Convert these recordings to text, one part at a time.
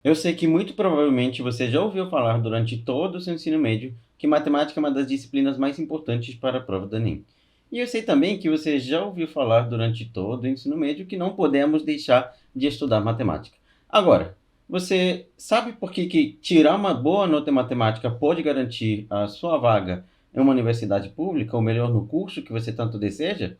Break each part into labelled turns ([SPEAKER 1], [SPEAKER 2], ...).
[SPEAKER 1] Eu sei que muito provavelmente você já ouviu falar durante todo o seu ensino médio que matemática é uma das disciplinas mais importantes para a prova do Enem. E eu sei também que você já ouviu falar durante todo o ensino médio que não podemos deixar de estudar matemática. Agora, você sabe por que tirar uma boa nota em matemática pode garantir a sua vaga em uma universidade pública, ou melhor, no curso que você tanto deseja?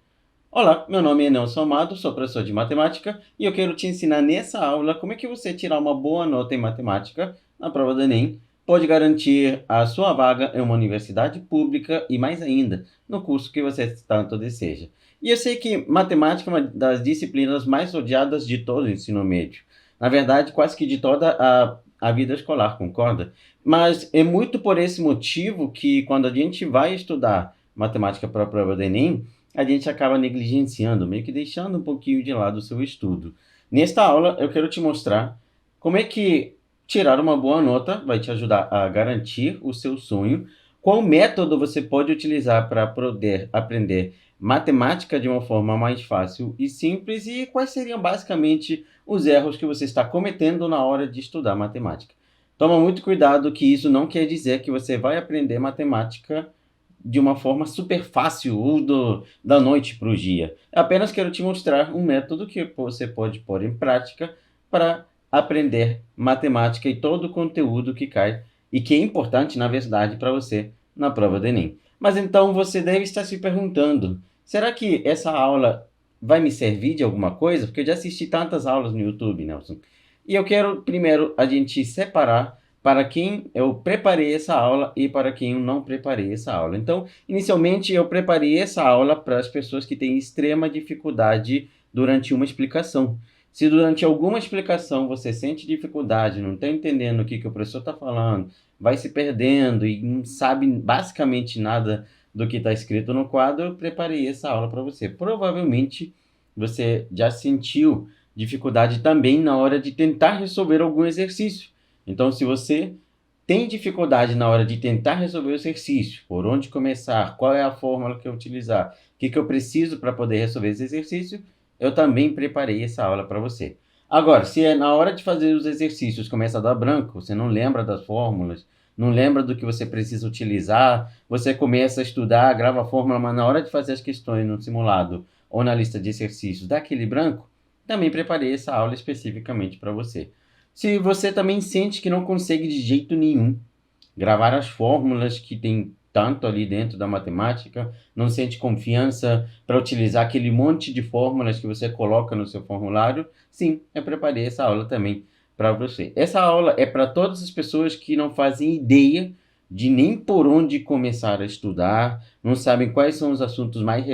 [SPEAKER 1] Olá, meu nome é Nelson Amado, sou professor de matemática e eu quero te ensinar nessa aula como é que você tirar uma boa nota em matemática na prova do Enem pode garantir a sua vaga em uma universidade pública e mais ainda, no curso que você tanto deseja. E eu sei que matemática é uma das disciplinas mais odiadas de todo o ensino médio. Na verdade, quase que de toda a vida escolar, concorda? Mas é muito por esse motivo que quando a gente vai estudar matemática para a prova do Enem, a gente acaba negligenciando, meio que deixando um pouquinho de lado o seu estudo. Nesta aula, eu quero te mostrar como é que tirar uma boa nota vai te ajudar a garantir o seu sonho, qual método você pode utilizar para poder aprender matemática de uma forma mais fácil e simples e quais seriam basicamente os erros que você está cometendo na hora de estudar matemática. Toma muito cuidado que isso não quer dizer que você vai aprender matemática de uma forma super fácil ou da noite para o dia. Eu apenas quero te mostrar um método que você pode pôr em prática para aprender matemática e todo o conteúdo que cai e que é importante, na verdade, para você na prova do Enem. Mas então você deve estar se perguntando: será que essa aula vai me servir de alguma coisa? Porque eu já assisti tantas aulas no YouTube, Nelson. E eu quero primeiro a gente separar para quem eu preparei essa aula e para quem eu não preparei essa aula. Então, inicialmente, eu preparei essa aula para as pessoas que têm extrema dificuldade durante uma explicação. Se durante alguma explicação você sente dificuldade, não está entendendo o que o professor está falando, vai se perdendo e não sabe basicamente nada do que está escrito no quadro, eu preparei essa aula para você. Provavelmente você já sentiu dificuldade também na hora de tentar resolver algum exercício. Então, se você tem dificuldade na hora de tentar resolver o exercício, por onde começar, qual é a fórmula que eu utilizar, o que eu preciso para poder resolver esse exercício, eu também preparei essa aula para você. Agora, se é na hora de fazer os exercícios começa a dar branco, você não lembra das fórmulas, não lembra do que você precisa utilizar, você começa a estudar, grava a fórmula, mas na hora de fazer as questões no simulado ou na lista de exercícios dá aquele branco, também preparei essa aula especificamente para você. Se você também sente que não consegue de jeito nenhum gravar as fórmulas que tem tanto ali dentro da matemática, não sente confiança para utilizar aquele monte de fórmulas que você coloca no seu formulário, sim, eu preparei essa aula também para você. Essa aula é para todas as pessoas que não fazem ideia de nem por onde começar a estudar, não sabem quais são os assuntos mais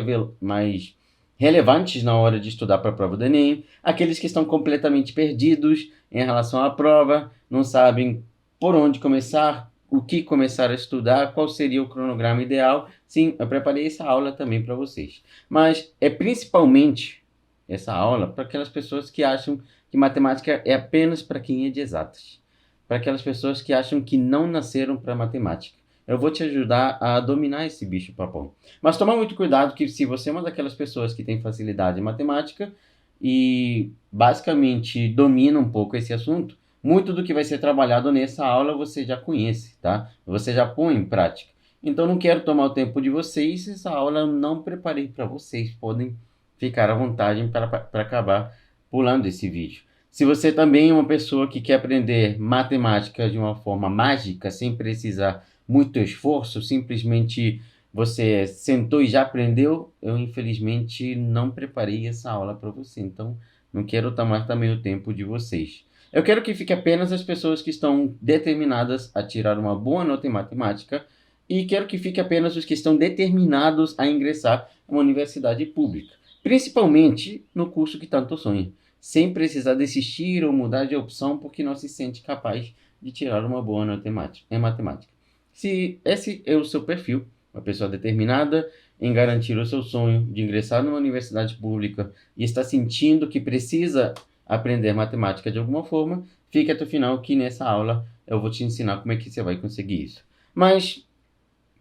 [SPEAKER 1] relevantes na hora de estudar para a prova do Enem, aqueles que estão completamente perdidos em relação à prova, não sabem por onde começar, o que começar a estudar, qual seria o cronograma ideal. Sim, eu preparei essa aula também para vocês. Mas é principalmente essa aula para aquelas pessoas que acham que matemática é apenas para quem é de exatas. Para aquelas pessoas que acham que não nasceram para matemática. Eu vou te ajudar a dominar esse bicho papão. Mas toma muito cuidado que se você é uma daquelas pessoas que tem facilidade em matemática e basicamente domina um pouco esse assunto, muito do que vai ser trabalhado nessa aula você já conhece, tá? Você já põe em prática. Então não quero tomar o tempo de vocês, essa aula eu não preparei para vocês, podem ficar à vontade para acabar pulando esse vídeo. Se você também é uma pessoa que quer aprender matemática de uma forma mágica, sem precisar muito esforço, simplesmente você sentou e já aprendeu, eu infelizmente não preparei essa aula para você, então não quero tomar também o tempo de vocês. Eu quero que fique apenas as pessoas que estão determinadas a tirar uma boa nota em matemática e quero que fique apenas os que estão determinados a ingressar em uma universidade pública, principalmente no curso que tanto sonha, sem precisar desistir ou mudar de opção porque não se sente capaz de tirar uma boa nota em matemática. Se esse é o seu perfil, uma pessoa determinada em garantir o seu sonho de ingressar numa universidade pública e está sentindo que precisa aprender matemática de alguma forma, fique até o final que nessa aula eu vou te ensinar como é que você vai conseguir isso. Mas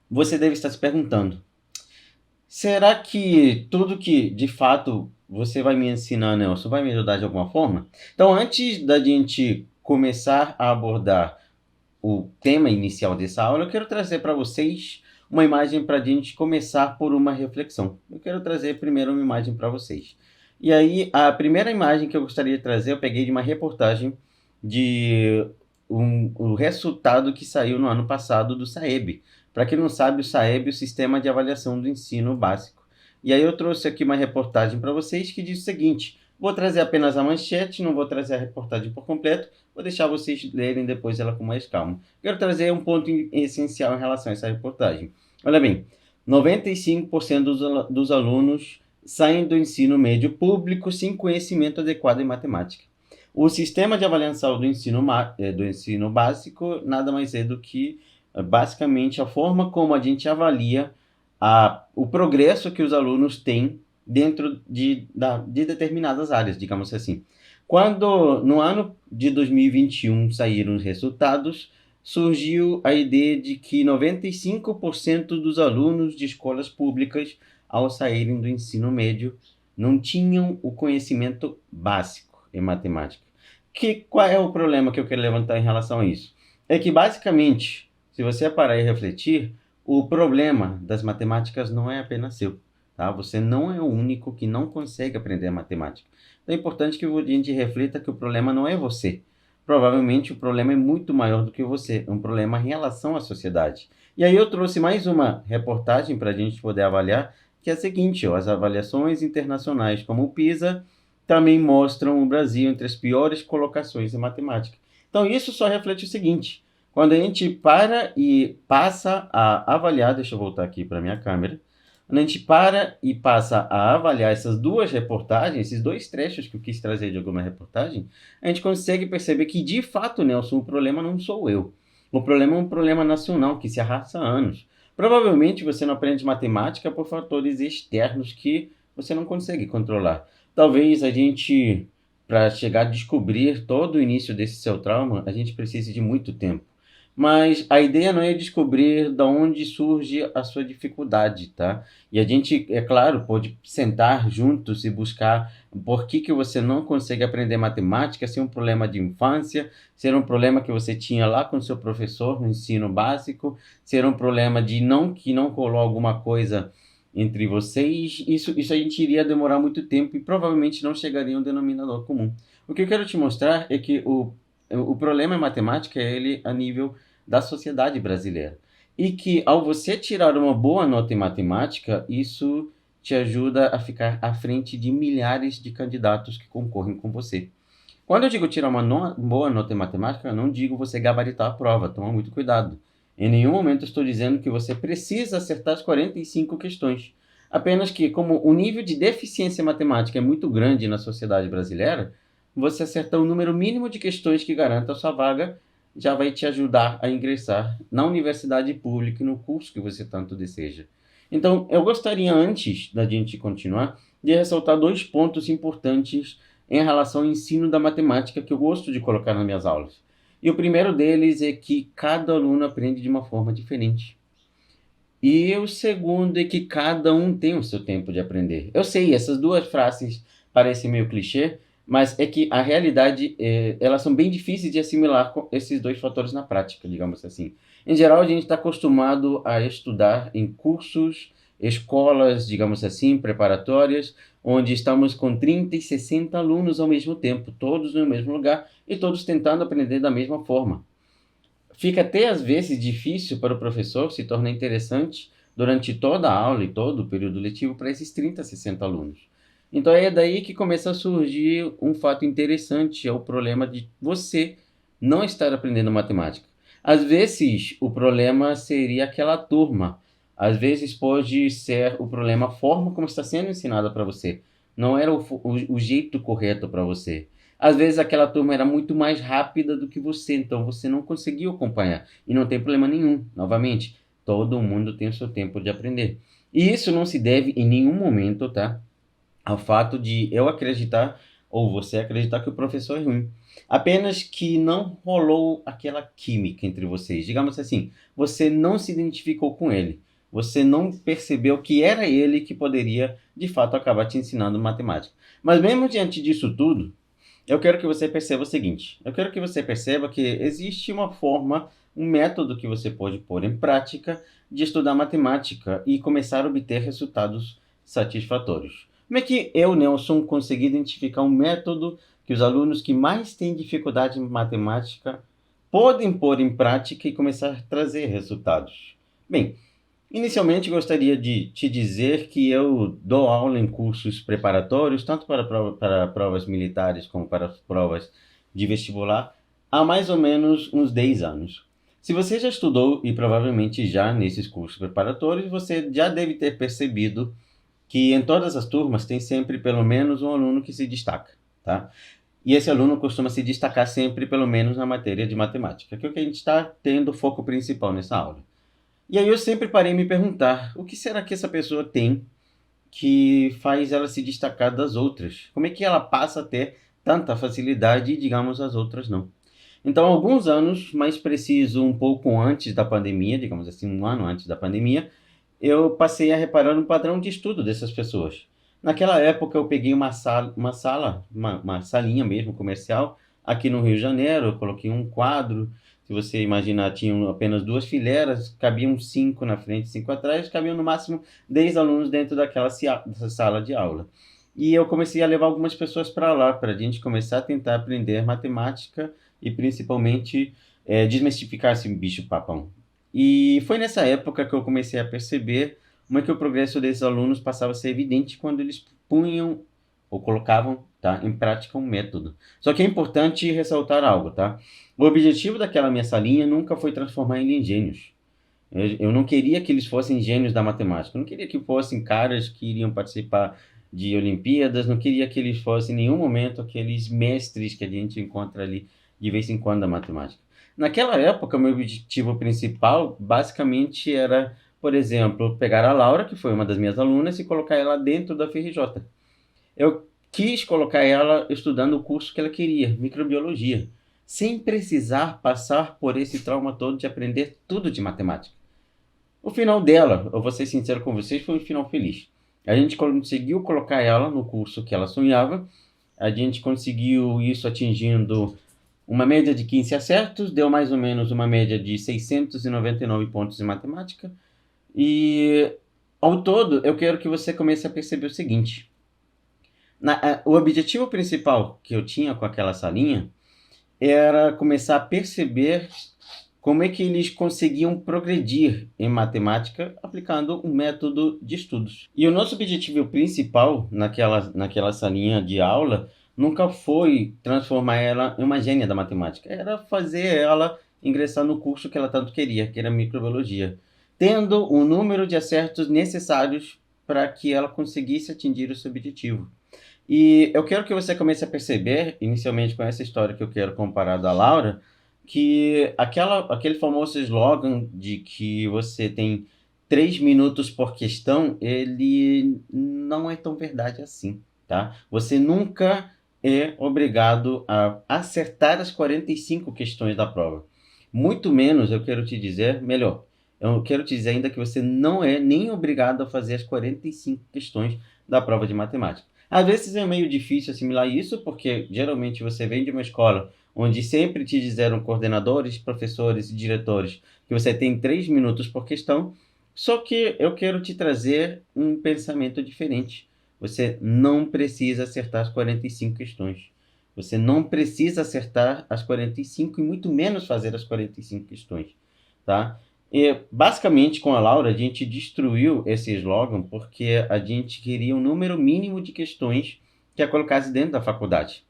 [SPEAKER 1] você deve estar se perguntando: será que tudo que de fato você vai me ensinar, Nelson, vai me ajudar de alguma forma? Então, antes da gente começar a abordar o tema inicial dessa aula, eu quero trazer para vocês uma imagem para a gente começar por uma reflexão. Eu quero trazer primeiro uma imagem para vocês. E aí, a primeira imagem que eu gostaria de trazer, eu peguei de uma reportagem de o resultado que saiu no ano passado do SAEB. Para quem não sabe, o SAEB é o Sistema de Avaliação do Ensino Básico. E aí eu trouxe aqui uma reportagem para vocês que diz o seguinte: vou trazer apenas a manchete, não vou trazer a reportagem por completo, vou deixar vocês lerem depois ela com mais calma. Quero trazer um ponto essencial em relação a essa reportagem. Olha bem, 95% dos alunos saem do ensino médio público sem conhecimento adequado em matemática. O sistema de avaliação do ensino básico nada mais é do que, basicamente, a forma como a gente avalia o progresso que os alunos têm dentro de determinadas áreas, digamos assim. Quando, no ano de 2021, saíram os resultados, surgiu a ideia de que 95% dos alunos de escolas públicas, ao saírem do ensino médio, não tinham o conhecimento básico em matemática. Qual é o problema que eu quero levantar em relação a isso? É que, basicamente, se você parar e refletir, o problema das matemáticas não é apenas seu. Tá? Você não é o único que não consegue aprender matemática. Então é importante que a gente reflita que o problema não é você. Provavelmente o problema é muito maior do que você. É um problema em relação à sociedade. E aí eu trouxe mais uma reportagem para a gente poder avaliar, que é a seguinte: as avaliações internacionais como o PISA também mostram o Brasil entre as piores colocações em matemática. Então isso só reflete o seguinte: quando a gente para e passa a avaliar, deixa eu voltar aqui para a minha câmera, quando a gente para e passa a avaliar essas duas reportagens, esses dois trechos que eu quis trazer de alguma reportagem, a gente consegue perceber que, de fato, Nelson, o problema não sou eu. O problema é um problema nacional que se arrasta há anos. Provavelmente você não aprende matemática por fatores externos que você não consegue controlar. Talvez a gente, para chegar a descobrir todo o início desse seu trauma, a gente precise de muito tempo. Mas a ideia não é descobrir de onde surge a sua dificuldade, tá? E a gente, é claro, pode sentar juntos e buscar por que você não consegue aprender matemática, se é um problema de infância, se era um problema que você tinha lá com o seu professor no ensino básico, se era um problema de que não colou alguma coisa entre vocês. Isso a gente iria demorar muito tempo e provavelmente não chegaria a um denominador comum. O que eu quero te mostrar é que o problema em matemática é ele a nível da sociedade brasileira. E que, ao você tirar uma boa nota em matemática, isso te ajuda a ficar à frente de milhares de candidatos que concorrem com você. Quando eu digo tirar uma boa nota em matemática, eu não digo você gabaritar a prova, toma muito cuidado. Em nenhum momento estou dizendo que você precisa acertar as 45 questões. Apenas que, como o nível de deficiência matemática é muito grande na sociedade brasileira, você acertar o número mínimo de questões que garanta a sua vaga já vai te ajudar a ingressar na universidade pública e no curso que você tanto deseja. Então, eu gostaria, antes da gente continuar, de ressaltar dois pontos importantes em relação ao ensino da matemática que eu gosto de colocar nas minhas aulas. E o primeiro deles é que cada aluno aprende de uma forma diferente. E o segundo é que cada um tem o seu tempo de aprender. Eu sei, essas duas frases parecem meio clichê, mas é que a realidade, elas são bem difíceis de assimilar com esses dois fatores na prática, digamos assim. Em geral, a gente está acostumado a estudar em cursos, escolas, digamos assim, preparatórias, onde estamos com 30 e 60 alunos ao mesmo tempo, todos no mesmo lugar e todos tentando aprender da mesma forma. Fica até às vezes difícil para o professor, se torna interessante durante toda a aula e todo o período letivo para esses 30, 60 alunos. Então é daí que começa a surgir um fato interessante, é o problema de você não estar aprendendo matemática. Às vezes o problema seria aquela turma, às vezes pode ser o problema a forma como está sendo ensinada para você, não era o jeito correto para você. Às vezes aquela turma era muito mais rápida do que você, então você não conseguiu acompanhar. E não tem problema nenhum, novamente, todo mundo tem o seu tempo de aprender. E isso não se deve em nenhum momento, tá, ao fato de eu acreditar ou você acreditar que o professor é ruim. Apenas que não rolou aquela química entre vocês. Digamos assim, você não se identificou com ele. Você não percebeu que era ele que poderia, de fato, acabar te ensinando matemática. Mas mesmo diante disso tudo, Eu quero que você perceba o seguinte: eu quero que você perceba que existe uma forma, um método que você pode pôr em prática de estudar matemática e começar a obter resultados satisfatórios. Como é que eu, Nelson, consegui identificar um método que os alunos que mais têm dificuldade em matemática podem pôr em prática e começar a trazer resultados? Bem, inicialmente, gostaria de te dizer que eu dou aula em cursos preparatórios, tanto para provas militares como para provas de vestibular, há mais ou menos uns 10 anos. Se você já estudou e provavelmente já nesses cursos preparatórios, você já deve ter percebido que em todas as turmas tem sempre pelo menos um aluno que se destaca, tá? E esse aluno costuma se destacar sempre pelo menos na matéria de matemática, que é o que a gente está tendo foco principal nessa aula. E aí eu sempre parei a me perguntar, o que será que essa pessoa tem que faz ela se destacar das outras? Como é que ela passa a ter tanta facilidade e, digamos, as outras não? Então, alguns anos, mais preciso, um pouco antes da pandemia, digamos assim, um ano antes da pandemia, eu passei a reparar no padrão de estudo dessas pessoas. Naquela época, eu peguei uma salinha mesmo, comercial, aqui no Rio de Janeiro, eu coloquei um quadro. Se você imaginar, tinham apenas duas fileiras, cabiam 5 na frente, 5 atrás, cabiam no máximo 10 alunos dentro dessa sala de aula. E eu comecei a levar algumas pessoas para lá, para a gente começar a tentar aprender matemática e principalmente desmistificar esse bicho-papão. E foi nessa época que eu comecei a perceber como é que o progresso desses alunos passava a ser evidente quando eles punham ou colocavam, tá, em prática um método. Só que é importante ressaltar algo, tá? O objetivo daquela minha salinha nunca foi transformar eles em gênios. Eu não queria que eles fossem gênios da matemática. Eu não queria que fossem caras que iriam participar de Olimpíadas. Não queria que eles fossem, em nenhum momento, aqueles mestres que a gente encontra ali de vez em quando da matemática. Naquela época, o meu objetivo principal, basicamente, era, por exemplo, pegar a Laura, que foi uma das minhas alunas, e colocar ela dentro da FRJ. Eu quis colocar ela estudando o curso que ela queria, microbiologia, sem precisar passar por esse trauma todo de aprender tudo de matemática. O final dela, eu vou ser sincero com vocês, foi um final feliz. A gente conseguiu colocar ela no curso que ela sonhava, a gente conseguiu isso atingindo uma média de 15 acertos, deu mais ou menos uma média de 699 pontos em matemática, e ao todo eu quero que você comece a perceber o seguinte: o objetivo principal que eu tinha com aquela salinha era começar a perceber como é que eles conseguiam progredir em matemática aplicando um método de estudos. E o nosso objetivo principal naquela salinha de aula nunca foi transformar ela em uma gênia da matemática, era fazer ela ingressar no curso que ela tanto queria, que era microbiologia, tendo o número de acertos necessários para que ela conseguisse atingir o seu objetivo. E eu quero que você comece a perceber, inicialmente com essa história que eu quero comparar da Laura, que aquele famoso slogan de que você tem 3 minutos por questão, ele não é tão verdade assim, tá? Você nunca é obrigado a acertar as 45 questões da prova. Muito menos, eu quero te dizer, melhor, eu quero te dizer ainda que você não é nem obrigado a fazer as 45 questões da prova de matemática. Às vezes é meio difícil assimilar isso, porque geralmente você vem de uma escola onde sempre te disseram coordenadores, professores e diretores que você tem 3 minutos por questão, só que eu quero te trazer um pensamento diferente. Você não precisa acertar as 45 questões. Você não precisa acertar as 45 e muito menos fazer as 45 questões, tá? E, basicamente, com a Laura, a gente destruiu esse slogan porque a gente queria um número mínimo de questões que a colocasse dentro da faculdade.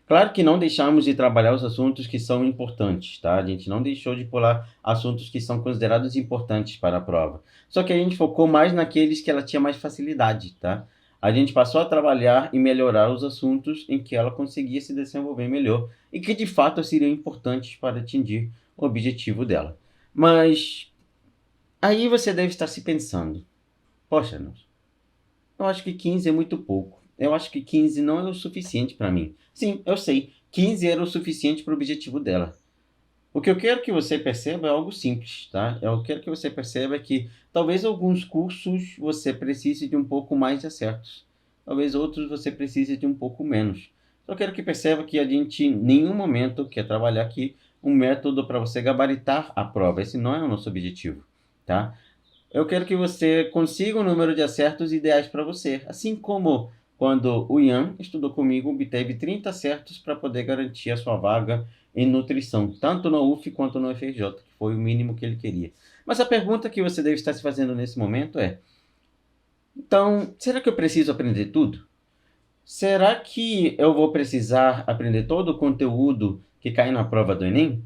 [SPEAKER 1] Claro que não deixamos de trabalhar os assuntos que são importantes, tá? A gente não deixou de pular assuntos que são considerados importantes para a prova. Só que a gente focou mais naqueles que ela tinha mais facilidade, tá? A gente passou a trabalhar e melhorar os assuntos em que ela conseguia se desenvolver melhor e que de fato seriam importantes para atingir o objetivo dela. Mas aí você deve estar se pensando: poxa, Nelson, eu acho que 15 é muito pouco. Eu acho que 15 não é o suficiente para mim. Sim, eu sei, 15 era o suficiente para o objetivo dela. O que eu quero que você perceba é algo simples, tá? Eu quero que você perceba que talvez alguns cursos você precise de um pouco mais de acertos. Talvez outros você precise de um pouco menos. Eu quero que perceba que a gente, em nenhum momento, quer trabalhar aqui um método para você gabaritar a prova. Esse não é o nosso objetivo, tá? Eu quero que você consiga um número de acertos ideais para você. Assim como quando o Ian estudou comigo, obteve 30 acertos para poder garantir a sua vaga em nutrição, tanto no UF quanto no FRJ, que foi o mínimo que ele queria. Mas a pergunta que você deve estar se fazendo nesse momento é: então, será que eu preciso aprender tudo? Será que eu vou precisar aprender todo o conteúdo que cai na prova do Enem?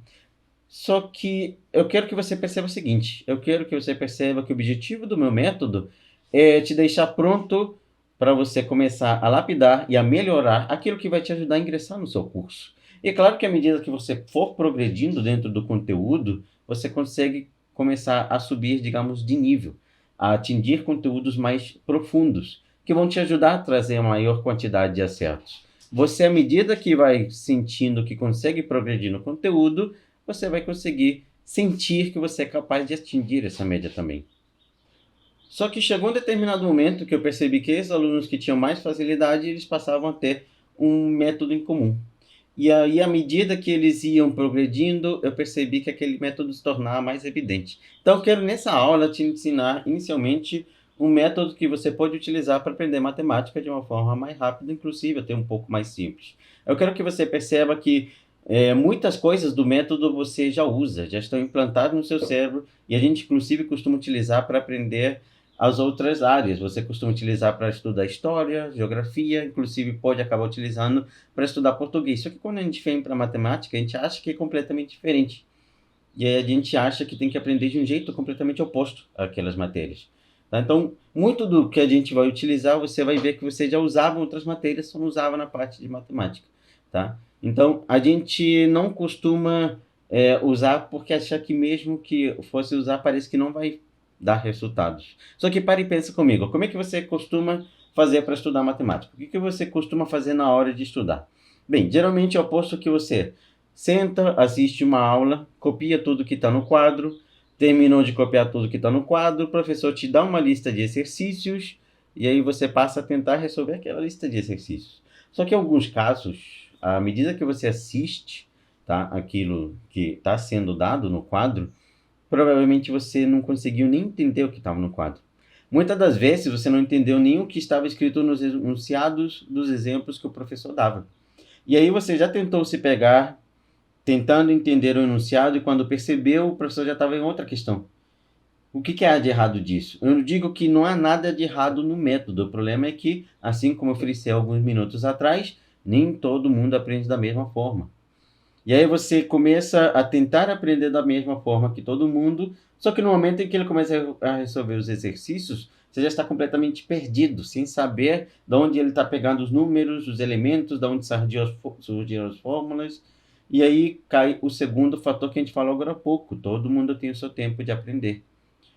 [SPEAKER 1] Só que eu quero que você perceba o seguinte: eu quero que você perceba que o objetivo do meu método é te deixar pronto para você começar a lapidar e a melhorar aquilo que vai te ajudar a ingressar no seu curso. E é claro que à medida que você for progredindo dentro do conteúdo, você consegue começar a subir, digamos, de nível, a atingir conteúdos mais profundos, que vão te ajudar a trazer a maior quantidade de acertos. Você, à medida que vai sentindo que consegue progredir no conteúdo, você vai conseguir sentir que você é capaz de atingir essa média também. Só que chegou um determinado momento que eu percebi que esses alunos que tinham mais facilidade, eles passavam a ter um método em comum. E aí, à medida que eles iam progredindo, eu percebi que aquele método se tornava mais evidente. Então, eu quero nessa aula te ensinar, inicialmente, um método que você pode utilizar para aprender matemática de uma forma mais rápida, inclusive até um pouco mais simples. Eu quero que você perceba que muitas coisas do método você já usa, já estão implantadas no seu cérebro, e a gente, inclusive, costuma utilizar para aprender as outras áreas. Você costuma utilizar para estudar história, geografia, inclusive pode acabar utilizando para estudar português. Só que quando a gente vem para matemática, a gente acha que é completamente diferente. E aí a gente acha que tem que aprender de um jeito completamente oposto àquelas matérias. Tá? Então, muito do que a gente vai utilizar, você vai ver que você já usava em outras matérias, só não usava na parte de matemática. Tá? Então, a gente não costuma usar porque acha que mesmo que fosse usar, parece que não vai dar resultados. Só que pare e pensa comigo, como é que você costuma fazer para estudar matemática? O que você costuma fazer na hora de estudar? Bem, geralmente é o oposto que você senta, assiste uma aula, copia tudo que está no quadro, terminou de copiar tudo que está no quadro, o professor te dá uma lista de exercícios e aí você passa a tentar resolver aquela lista de exercícios. Só que em alguns casos, à medida que você assiste, tá, aquilo que está sendo dado no quadro, provavelmente você não conseguiu nem entender o que estava no quadro. Muitas das vezes você não entendeu nem o que estava escrito nos enunciados dos exemplos que o professor dava. E aí você já tentou se pegar tentando entender o enunciado e quando percebeu, o professor já estava em outra questão. O que há de errado disso? Eu digo que não há nada de errado no método. O problema é que, assim como eu ofereci alguns minutos atrás, nem todo mundo aprende da mesma forma. E aí você começa a tentar aprender da mesma forma que todo mundo, só que no momento em que ele começa a resolver os exercícios, você já está completamente perdido, sem saber de onde ele está pegando os números, os elementos, de onde surgiram as fórmulas. E aí cai o segundo fator que a gente falou agora há pouco: todo mundo tem o seu tempo de aprender.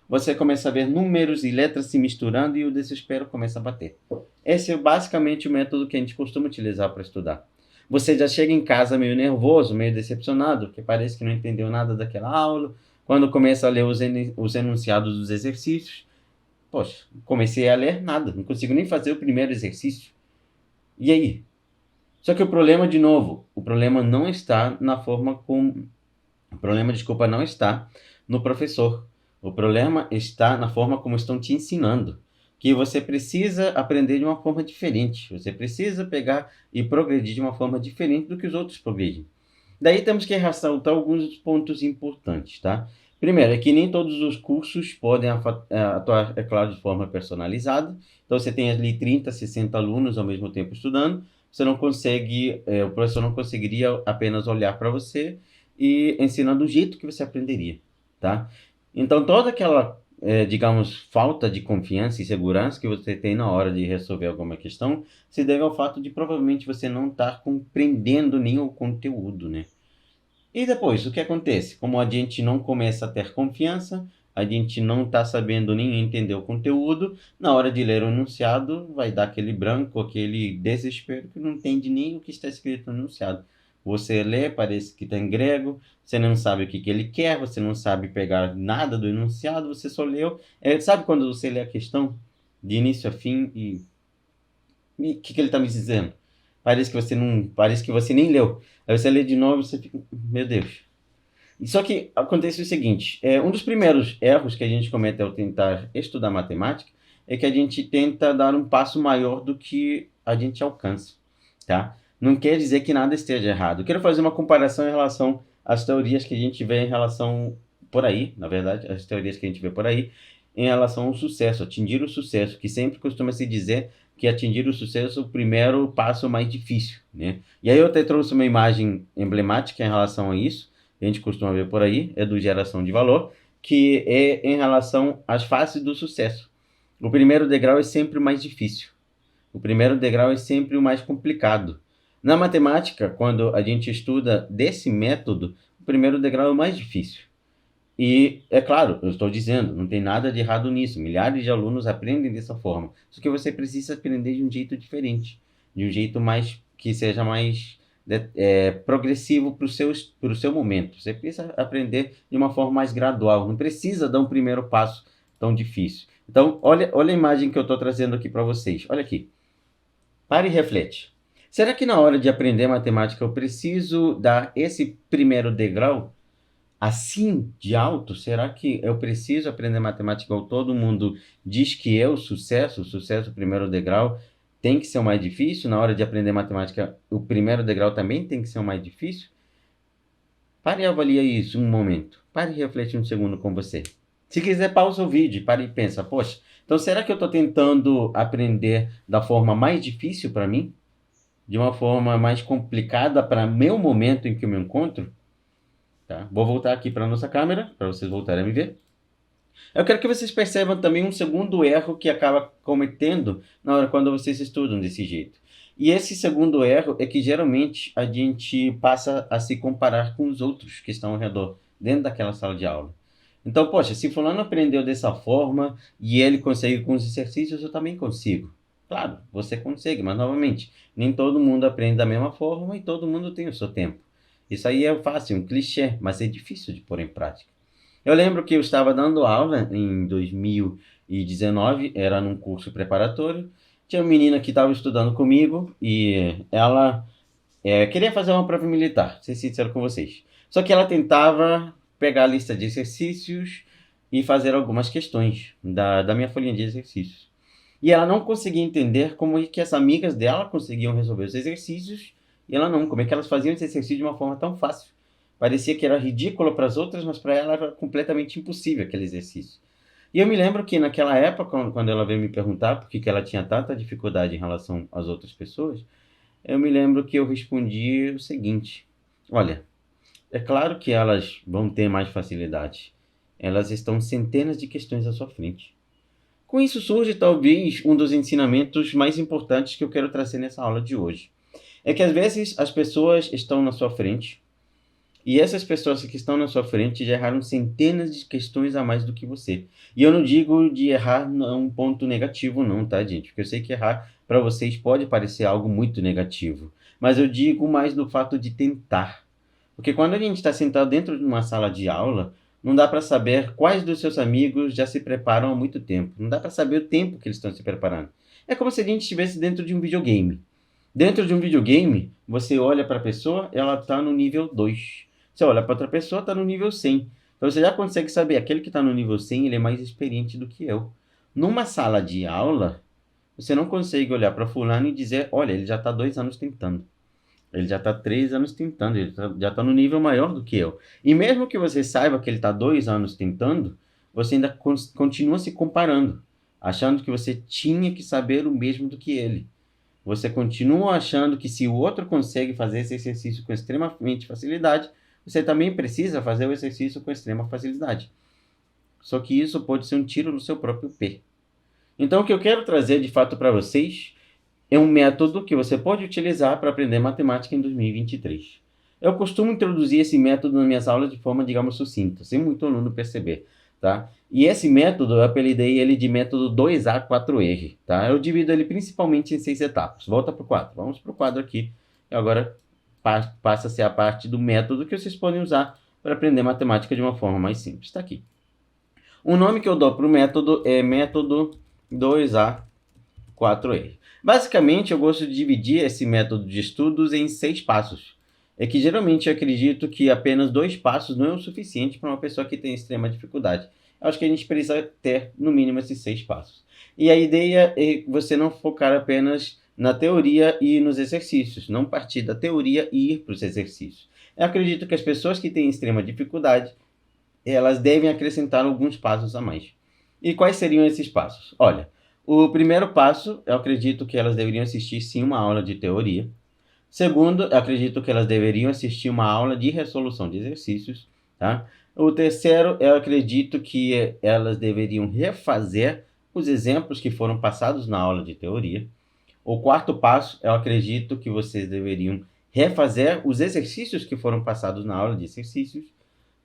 [SPEAKER 1] Você começa a ver números e letras se misturando e o desespero começa a bater. Esse é basicamente o método que a gente costuma utilizar para estudar. Você já chega em casa meio nervoso, meio decepcionado, porque parece que não entendeu nada daquela aula. Quando começa a ler os enunciados dos exercícios, poxa, comecei a ler nada, não consigo nem fazer o primeiro exercício. E aí? Só que o problema, de novo, o problema não está na forma como... O problema, desculpa, não está no professor. O problema está na forma como estão te ensinando. Que você precisa aprender de uma forma diferente. Você precisa pegar e progredir de uma forma diferente do que os outros progredem. Daí temos que ressaltar alguns pontos importantes, tá? Primeiro, é que nem todos os cursos podem atuar, é claro, de forma personalizada. Então, você tem ali 30, 60 alunos ao mesmo tempo estudando. Você não consegue, o professor não conseguiria apenas olhar para você e ensinar do jeito que você aprenderia, tá? Então, toda aquela, digamos, falta de confiança e segurança que você tem na hora de resolver alguma questão se deve ao fato de provavelmente você não estar compreendendo nem o conteúdo, né? E depois, o que acontece? Como a gente não começa a ter confiança, a gente não está sabendo nem entender o conteúdo, na hora de ler o enunciado, vai dar aquele branco, aquele desespero que não entende nem o que está escrito no enunciado. Você lê, parece que está em grego, você não sabe o que ele quer, você não sabe pegar nada do enunciado, você só leu. Sabe quando você lê a questão de início a fim e o que ele está me dizendo? parece que você nem leu. Aí você lê de novo e você fica, meu Deus. Só que acontece o seguinte, um dos primeiros erros que a gente comete ao tentar estudar matemática é que a gente tenta dar um passo maior do que a gente alcança, tá? Não quer dizer que nada esteja errado. Eu quero fazer uma comparação em relação às teorias que a gente vê em relação por aí, na verdade, as teorias que a gente vê por aí, em relação ao sucesso, atingir o sucesso, que sempre costuma se dizer que atingir o sucesso é o primeiro passo mais difícil, né? E aí eu até trouxe uma imagem emblemática em relação a isso, a gente costuma ver por aí, é do Geração de Valor, que é em relação às fases do sucesso. O primeiro degrau é sempre o mais difícil. O primeiro degrau é sempre o mais complicado. Na matemática, quando a gente estuda desse método, o primeiro degrau é o mais difícil. E, é claro, eu estou dizendo, não tem nada de errado nisso. Milhares de alunos aprendem dessa forma. Só que você precisa aprender de um jeito diferente. De um jeito mais que seja mais progressivo para o seu momento. Você precisa aprender de uma forma mais gradual. Não precisa dar um primeiro passo tão difícil. Então, olha a imagem que eu estou trazendo aqui para vocês. Olha aqui. Pare e reflete. Será que na hora de aprender matemática eu preciso dar esse primeiro degrau assim de alto? Será que eu preciso aprender matemática igual todo mundo diz que é o sucesso primeiro degrau tem que ser o mais difícil? Na hora de aprender matemática, o primeiro degrau também tem que ser o mais difícil? Pare e avalie isso um momento. Pare e reflete um segundo com você. Se quiser, pausa o vídeo, pare e pensa, poxa, então será que eu estou tentando aprender da forma mais difícil para mim? De uma forma mais complicada para meu momento em que eu me encontro? Tá? Vou voltar aqui para a nossa câmera, para vocês voltarem a me ver. Eu quero que vocês percebam também um segundo erro que acaba cometendo na hora quando vocês estudam desse jeito. E esse segundo erro é que geralmente a gente passa a se comparar com os outros que estão ao redor, dentro daquela sala de aula. Então, poxa, se fulano aprendeu dessa forma e ele consegue com os exercícios, eu também consigo. Claro, você consegue, mas novamente, nem todo mundo aprende da mesma forma e todo mundo tem o seu tempo. Isso aí é fácil, um clichê, mas é difícil de pôr em prática. Eu lembro que eu estava dando aula em 2019, era num curso preparatório. Tinha uma menina que estava estudando comigo e ela queria fazer uma prova militar, ser sincero com vocês. Só que ela tentava pegar a lista de exercícios e fazer algumas questões da minha folhinha de exercícios. E ela não conseguia entender como é que as amigas dela conseguiam resolver os exercícios e ela não, como é que elas faziam esse exercício de uma forma tão fácil. Parecia que era ridículo para as outras, mas para ela era completamente impossível aquele exercício. E eu me lembro que naquela época, quando ela veio me perguntar por que ela tinha tanta dificuldade em relação às outras pessoas, eu me lembro que eu respondi o seguinte: olha, é claro que elas vão ter mais facilidade. Elas estão centenas de questões à sua frente. Com isso surge talvez um dos ensinamentos mais importantes que eu quero trazer nessa aula de hoje. É que às vezes as pessoas estão na sua frente e essas pessoas que estão na sua frente já erraram centenas de questões a mais do que você. E eu não digo de errar num ponto negativo não, tá, gente? Porque eu sei que errar para vocês pode parecer algo muito negativo. Mas eu digo mais do fato de tentar. Porque quando a gente está sentado dentro de uma sala de aula, não dá para saber quais dos seus amigos já se preparam há muito tempo. Não dá para saber o tempo que eles estão se preparando. É como se a gente estivesse dentro de um videogame. Dentro de um videogame, você olha para a pessoa, ela está no nível 2. Você olha para outra pessoa, está no nível 100. Então você já consegue saber, aquele que está no nível 100, ele é mais experiente do que eu. Numa sala de aula, você não consegue olhar para fulano e dizer, olha, ele já está 2 anos tentando. Ele já está 3 anos tentando, ele já está no nível maior do que eu. E mesmo que você saiba que ele está 2 anos tentando, você ainda continua se comparando, achando que você tinha que saber o mesmo do que ele. Você continua achando que se o outro consegue fazer esse exercício com extremamente facilidade, você também precisa fazer o exercício com extrema facilidade. Só que isso pode ser um tiro no seu próprio pé. Então, o que eu quero trazer de fato para vocês é um método que você pode utilizar para aprender matemática em 2023. Eu costumo introduzir esse método nas minhas aulas de forma, digamos, sucinta, sem muito aluno perceber, tá? E esse método, eu apelidei ele de método 2A4R, tá? Eu divido ele principalmente em 6 etapas. Volta para o quadro. Vamos para o quadro aqui. E agora passa a ser a parte do método que vocês podem usar para aprender matemática de uma forma mais simples. Está aqui. O nome que eu dou para o método é método 2A4R. Basicamente, eu gosto de dividir esse método de estudos em 6 passos. É que geralmente eu acredito que apenas 2 passos não é o suficiente para uma pessoa que tem extrema dificuldade. Eu acho que a gente precisa ter, no mínimo, esses 6 passos. E a ideia é você não focar apenas na teoria e nos exercícios, não partir da teoria e ir para os exercícios. Eu acredito que as pessoas que têm extrema dificuldade, elas devem acrescentar alguns passos a mais. E quais seriam esses passos? Olha, o primeiro passo, eu acredito que elas deveriam assistir sim uma aula de teoria. Segundo, eu acredito que elas deveriam assistir uma aula de resolução de exercícios, tá? O terceiro, eu acredito que elas deveriam refazer os exemplos que foram passados na aula de teoria. O quarto passo, eu acredito que vocês deveriam refazer os exercícios que foram passados na aula de exercícios.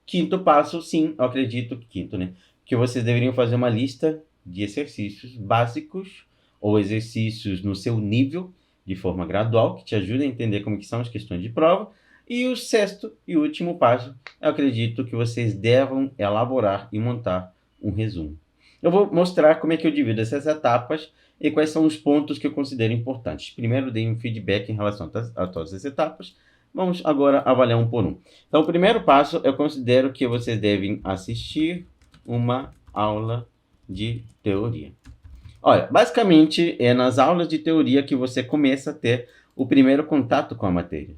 [SPEAKER 1] Quinto passo, sim, eu acredito que quinto, né? Que vocês deveriam fazer uma lista de exercícios básicos ou exercícios no seu nível, de forma gradual, que te ajudem a entender como que são as questões de prova. E o sexto e último passo, eu acredito que vocês devam elaborar e montar um resumo. Eu vou mostrar como é que eu divido essas etapas e quais são os pontos que eu considero importantes. Primeiro, dei um feedback em relação a todas as etapas. Vamos agora avaliar um por um. Então, o primeiro passo, eu considero que vocês devem assistir uma aula de teoria. Olha, basicamente é nas aulas de teoria que você começa a ter o primeiro contato com a matéria.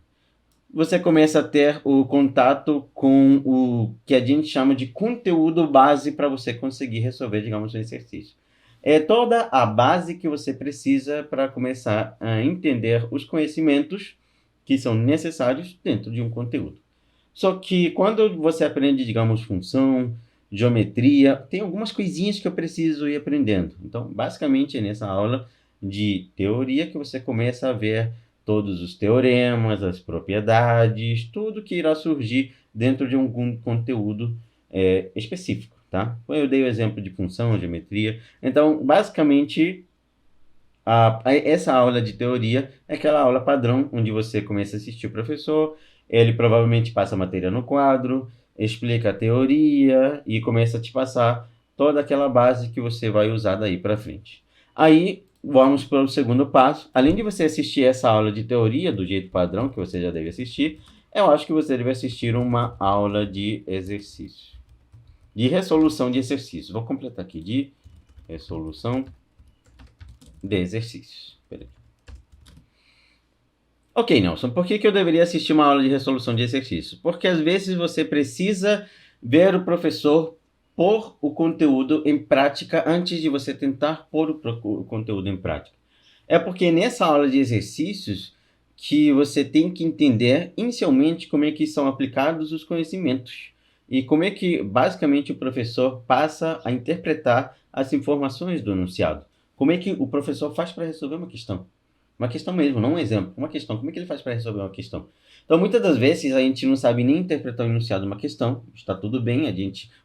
[SPEAKER 1] Você começa a ter o contato com o que a gente chama de conteúdo base para você conseguir resolver, digamos, um exercício. É toda a base que você precisa para começar a entender os conhecimentos que são necessários dentro de um conteúdo. Só que quando você aprende, digamos, função, geometria, tem algumas coisinhas que eu preciso ir aprendendo. Então, basicamente, é nessa aula de teoria que você começa a ver todos os teoremas, as propriedades, tudo que irá surgir dentro de algum conteúdo específico, tá? Eu dei o exemplo de função, geometria. Então, basicamente, essa aula de teoria é aquela aula padrão, onde você começa a assistir o professor, ele provavelmente passa a matéria no quadro, explica a teoria e começa a te passar toda aquela base que você vai usar daí para frente. Aí, vamos para o segundo passo. Além de você assistir essa aula de teoria do jeito padrão, que você já deve assistir, eu acho que você deve assistir uma aula de exercício. De resolução de exercícios. Vou completar aqui, de resolução de exercícios. Peraí. Ok, Nelson, por que eu deveria assistir uma aula de resolução de exercícios? Porque às vezes você precisa ver o professor pôr o conteúdo em prática antes de você tentar pôr o conteúdo em prática. É porque nessa aula de exercícios que você tem que entender inicialmente como é que são aplicados os conhecimentos e como é que basicamente o professor passa a interpretar as informações do enunciado. Como é que o professor faz para resolver uma questão? Uma questão mesmo, não um exemplo. Uma questão. Como é que ele faz para resolver uma questão? Então, muitas das vezes, a gente não sabe nem interpretar o enunciado de uma questão. Está tudo bem,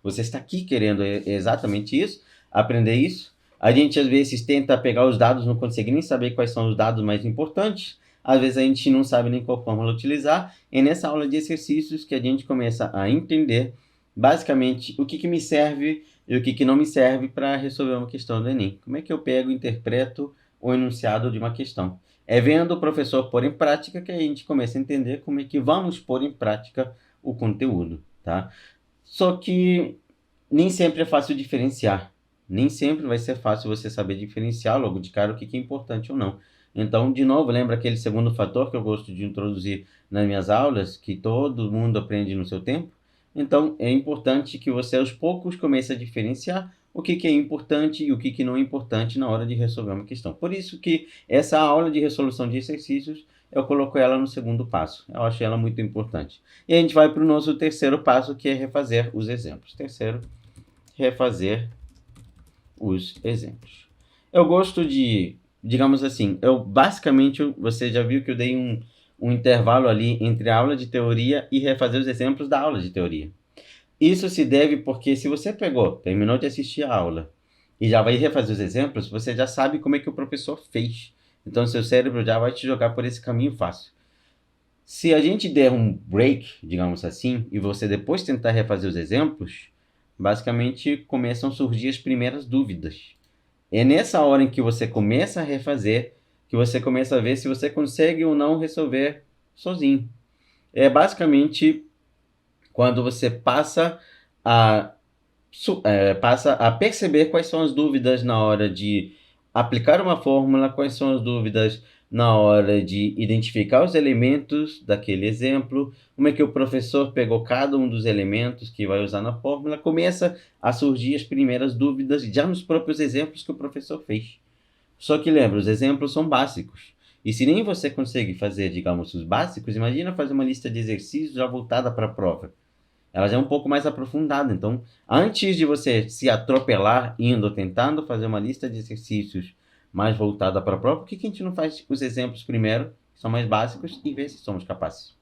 [SPEAKER 1] você está aqui querendo exatamente isso, aprender isso. A gente, às vezes, tenta pegar os dados, não consegue nem saber quais são os dados mais importantes. Às vezes, a gente não sabe nem qual fórmula utilizar. É nessa aula de exercícios que a gente começa a entender, basicamente, o que me serve e o que não me serve para resolver uma questão do Enem. Como é que eu pego e interpreto o enunciado de uma questão? É vendo o professor pôr em prática que a gente começa a entender como é que vamos pôr em prática o conteúdo, tá? Só que nem sempre é fácil diferenciar. Nem sempre vai ser fácil você saber diferenciar logo de cara o que é importante ou não. Então, de novo, lembra aquele segundo fator que eu gosto de introduzir nas minhas aulas, que todo mundo aprende no seu tempo? Então, é importante que você aos poucos comece a diferenciar o que é importante e o que não é importante na hora de resolver uma questão. Por isso que essa aula de resolução de exercícios, eu coloco ela no segundo passo. Eu acho ela muito importante. E a gente vai para o nosso terceiro passo, que é refazer os exemplos. Terceiro, refazer os exemplos. Eu gosto de, digamos assim, basicamente, você já viu que eu dei um intervalo ali entre a aula de teoria e refazer os exemplos da aula de teoria. Isso se deve porque se você terminou de assistir a aula e já vai refazer os exemplos, você já sabe como é que o professor fez. Então, seu cérebro já vai te jogar por esse caminho fácil. Se a gente der um break, digamos assim, e você depois tentar refazer os exemplos, basicamente começam a surgir as primeiras dúvidas. É nessa hora em que você começa a refazer que você começa a ver se você consegue ou não resolver sozinho. É basicamente quando você a, passa a perceber quais são as dúvidas na hora de aplicar uma fórmula, quais são as dúvidas na hora de identificar os elementos daquele exemplo, como é que o professor pegou cada um dos elementos que vai usar na fórmula, começa a surgir as primeiras dúvidas já nos próprios exemplos que o professor fez. Só que lembra, os exemplos são básicos. E se nem você consegue fazer, digamos, os básicos, imagina fazer uma lista de exercícios já voltada para a prova. Ela já é um pouco mais aprofundada. Então, antes de você se atropelar indo tentando fazer uma lista de exercícios mais voltada para a prova, por que a gente não faz os exemplos primeiro, que são mais básicos, e vê se somos capazes?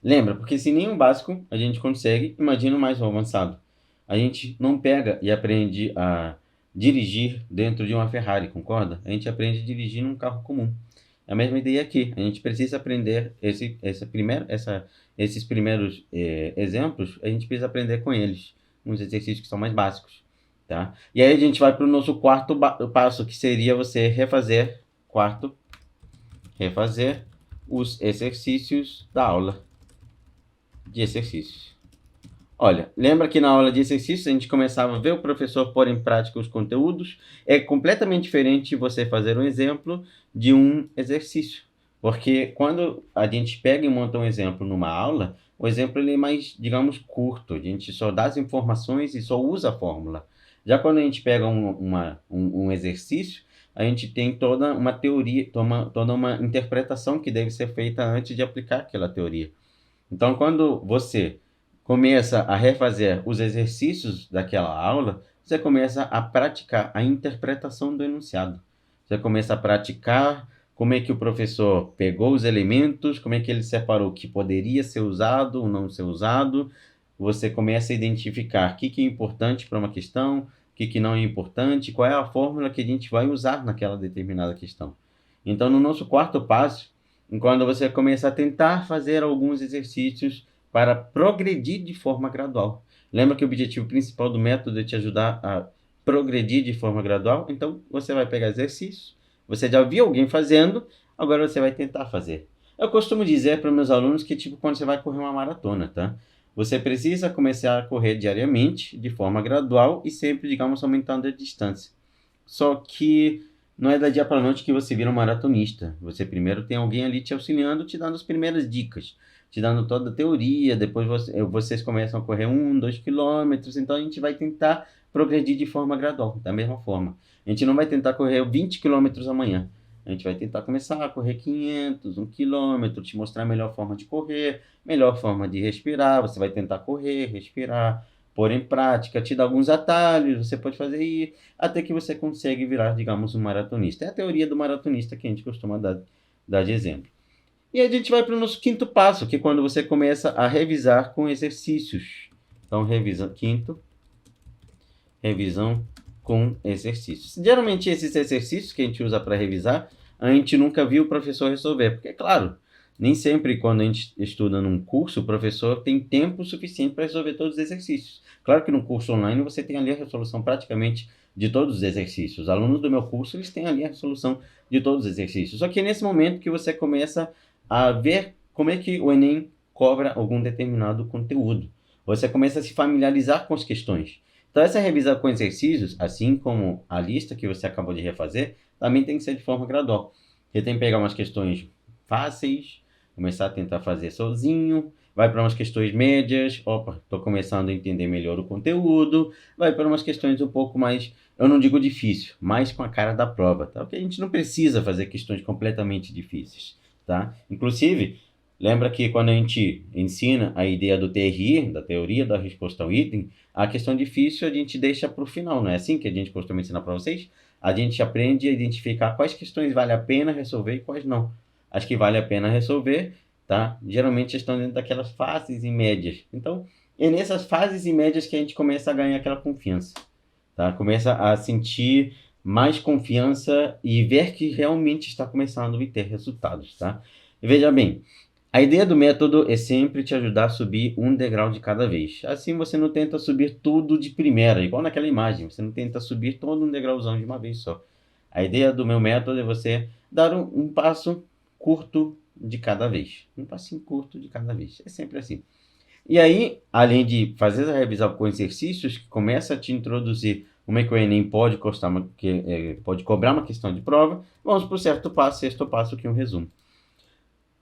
[SPEAKER 1] Lembra, porque se nem o básico a gente consegue, imagina o mais avançado. A gente não pega e aprende a dirigir dentro de uma Ferrari, concorda? A gente aprende a dirigir num carro comum. É a mesma ideia aqui. A gente precisa aprender esses primeiros exemplos, a gente precisa aprender com eles, uns exercícios que são mais básicos, tá? E aí a gente vai para o nosso quarto passo, que seria você refazer os exercícios da aula de exercícios. Olha, lembra que na aula de exercícios a gente começava a ver o professor pôr em prática os conteúdos? É completamente diferente você fazer um exemplo de um exercício. Porque quando a gente pega e monta um exemplo numa aula, o exemplo ele é mais, digamos, curto. A gente só dá as informações e só usa a fórmula. Já quando a gente pega um exercício, a gente tem toda uma teoria, toda uma interpretação que deve ser feita antes de aplicar aquela teoria. Então, quando você começa a refazer os exercícios daquela aula, você começa a praticar a interpretação do enunciado. Você começa a praticar como é que o professor pegou os elementos, como é que ele separou o que poderia ser usado ou não ser usado. Você começa a identificar o que é importante para uma questão, o que não é importante, qual é a fórmula que a gente vai usar naquela determinada questão. Então, no nosso quarto passo, quando você começa a tentar fazer alguns exercícios para progredir de forma gradual. Lembra que o objetivo principal do método é te ajudar a progredir de forma gradual? Então, você vai pegar exercícios, você já viu alguém fazendo, agora você vai tentar fazer. Eu costumo dizer para meus alunos que tipo quando você vai correr uma maratona, tá? Você precisa começar a correr diariamente, de forma gradual e sempre, digamos, aumentando a distância. Só que não é da dia para noite que você vira um maratonista. Você primeiro tem alguém ali te auxiliando, te dando as primeiras dicas, te dando toda a teoria, depois vocês começam a correr 1, 2 quilômetros, então a gente vai tentar progredir de forma gradual, da mesma forma. A gente não vai tentar correr 20 quilômetros amanhã. A gente vai tentar começar a correr 500, 1 quilômetro, te mostrar a melhor forma de correr, melhor forma de respirar. Você vai tentar correr, respirar, pôr em prática, te dar alguns atalhos, você pode fazer isso, até que você consegue virar, digamos, um maratonista. É a teoria do maratonista que a gente costuma dar de exemplo. E a gente vai para o nosso quinto passo, que é quando você começa a revisar com exercícios. Então, revisão com exercícios. Geralmente, esses exercícios que a gente usa para revisar, a gente nunca viu o professor resolver, porque, claro, nem sempre quando a gente estuda num curso, o professor tem tempo suficiente para resolver todos os exercícios. Claro que no curso online você tem ali a resolução praticamente de todos os exercícios. Os alunos do meu curso, eles têm ali a resolução de todos os exercícios. Só que é nesse momento que você começa a ver como é que o Enem cobra algum determinado conteúdo. Você começa a se familiarizar com as questões. Então, essa revisão com exercícios, assim como a lista que você acabou de refazer, também tem que ser de forma gradual. Você tem que pegar umas questões fáceis, começar a tentar fazer sozinho, vai para umas questões médias, opa, estou começando a entender melhor o conteúdo, vai para umas questões um pouco mais, eu não digo difícil, mais com a cara da prova, tá? Porque a gente não precisa fazer questões completamente difíceis, tá? Inclusive, lembra que quando a gente ensina a ideia do TRI, da teoria da resposta ao item, a questão difícil a gente deixa para o final, não é assim que a gente costuma ensinar para vocês? A gente aprende a identificar quais questões vale a pena resolver e quais não. As que vale a pena resolver, tá? Geralmente estão dentro daquelas fases e médias. Então, é nessas fases e médias que a gente começa a ganhar aquela confiança, tá? Começa a sentir mais confiança e ver que realmente está começando a ter resultados, tá? E veja bem, A ideia do método é sempre te ajudar a subir um degrau de cada vez. Assim você não tenta subir tudo de primeira, igual naquela imagem. Você não tenta subir todo um degrauzão de uma vez só. A ideia do meu método é você dar um passo curto de cada vez. Um passinho curto de cada vez. É sempre assim. E aí, além de fazer a revisão com exercícios, que começa a te introduzir como é que o Enem pode cobrar uma questão de prova, vamos para o sexto passo, que é um resumo.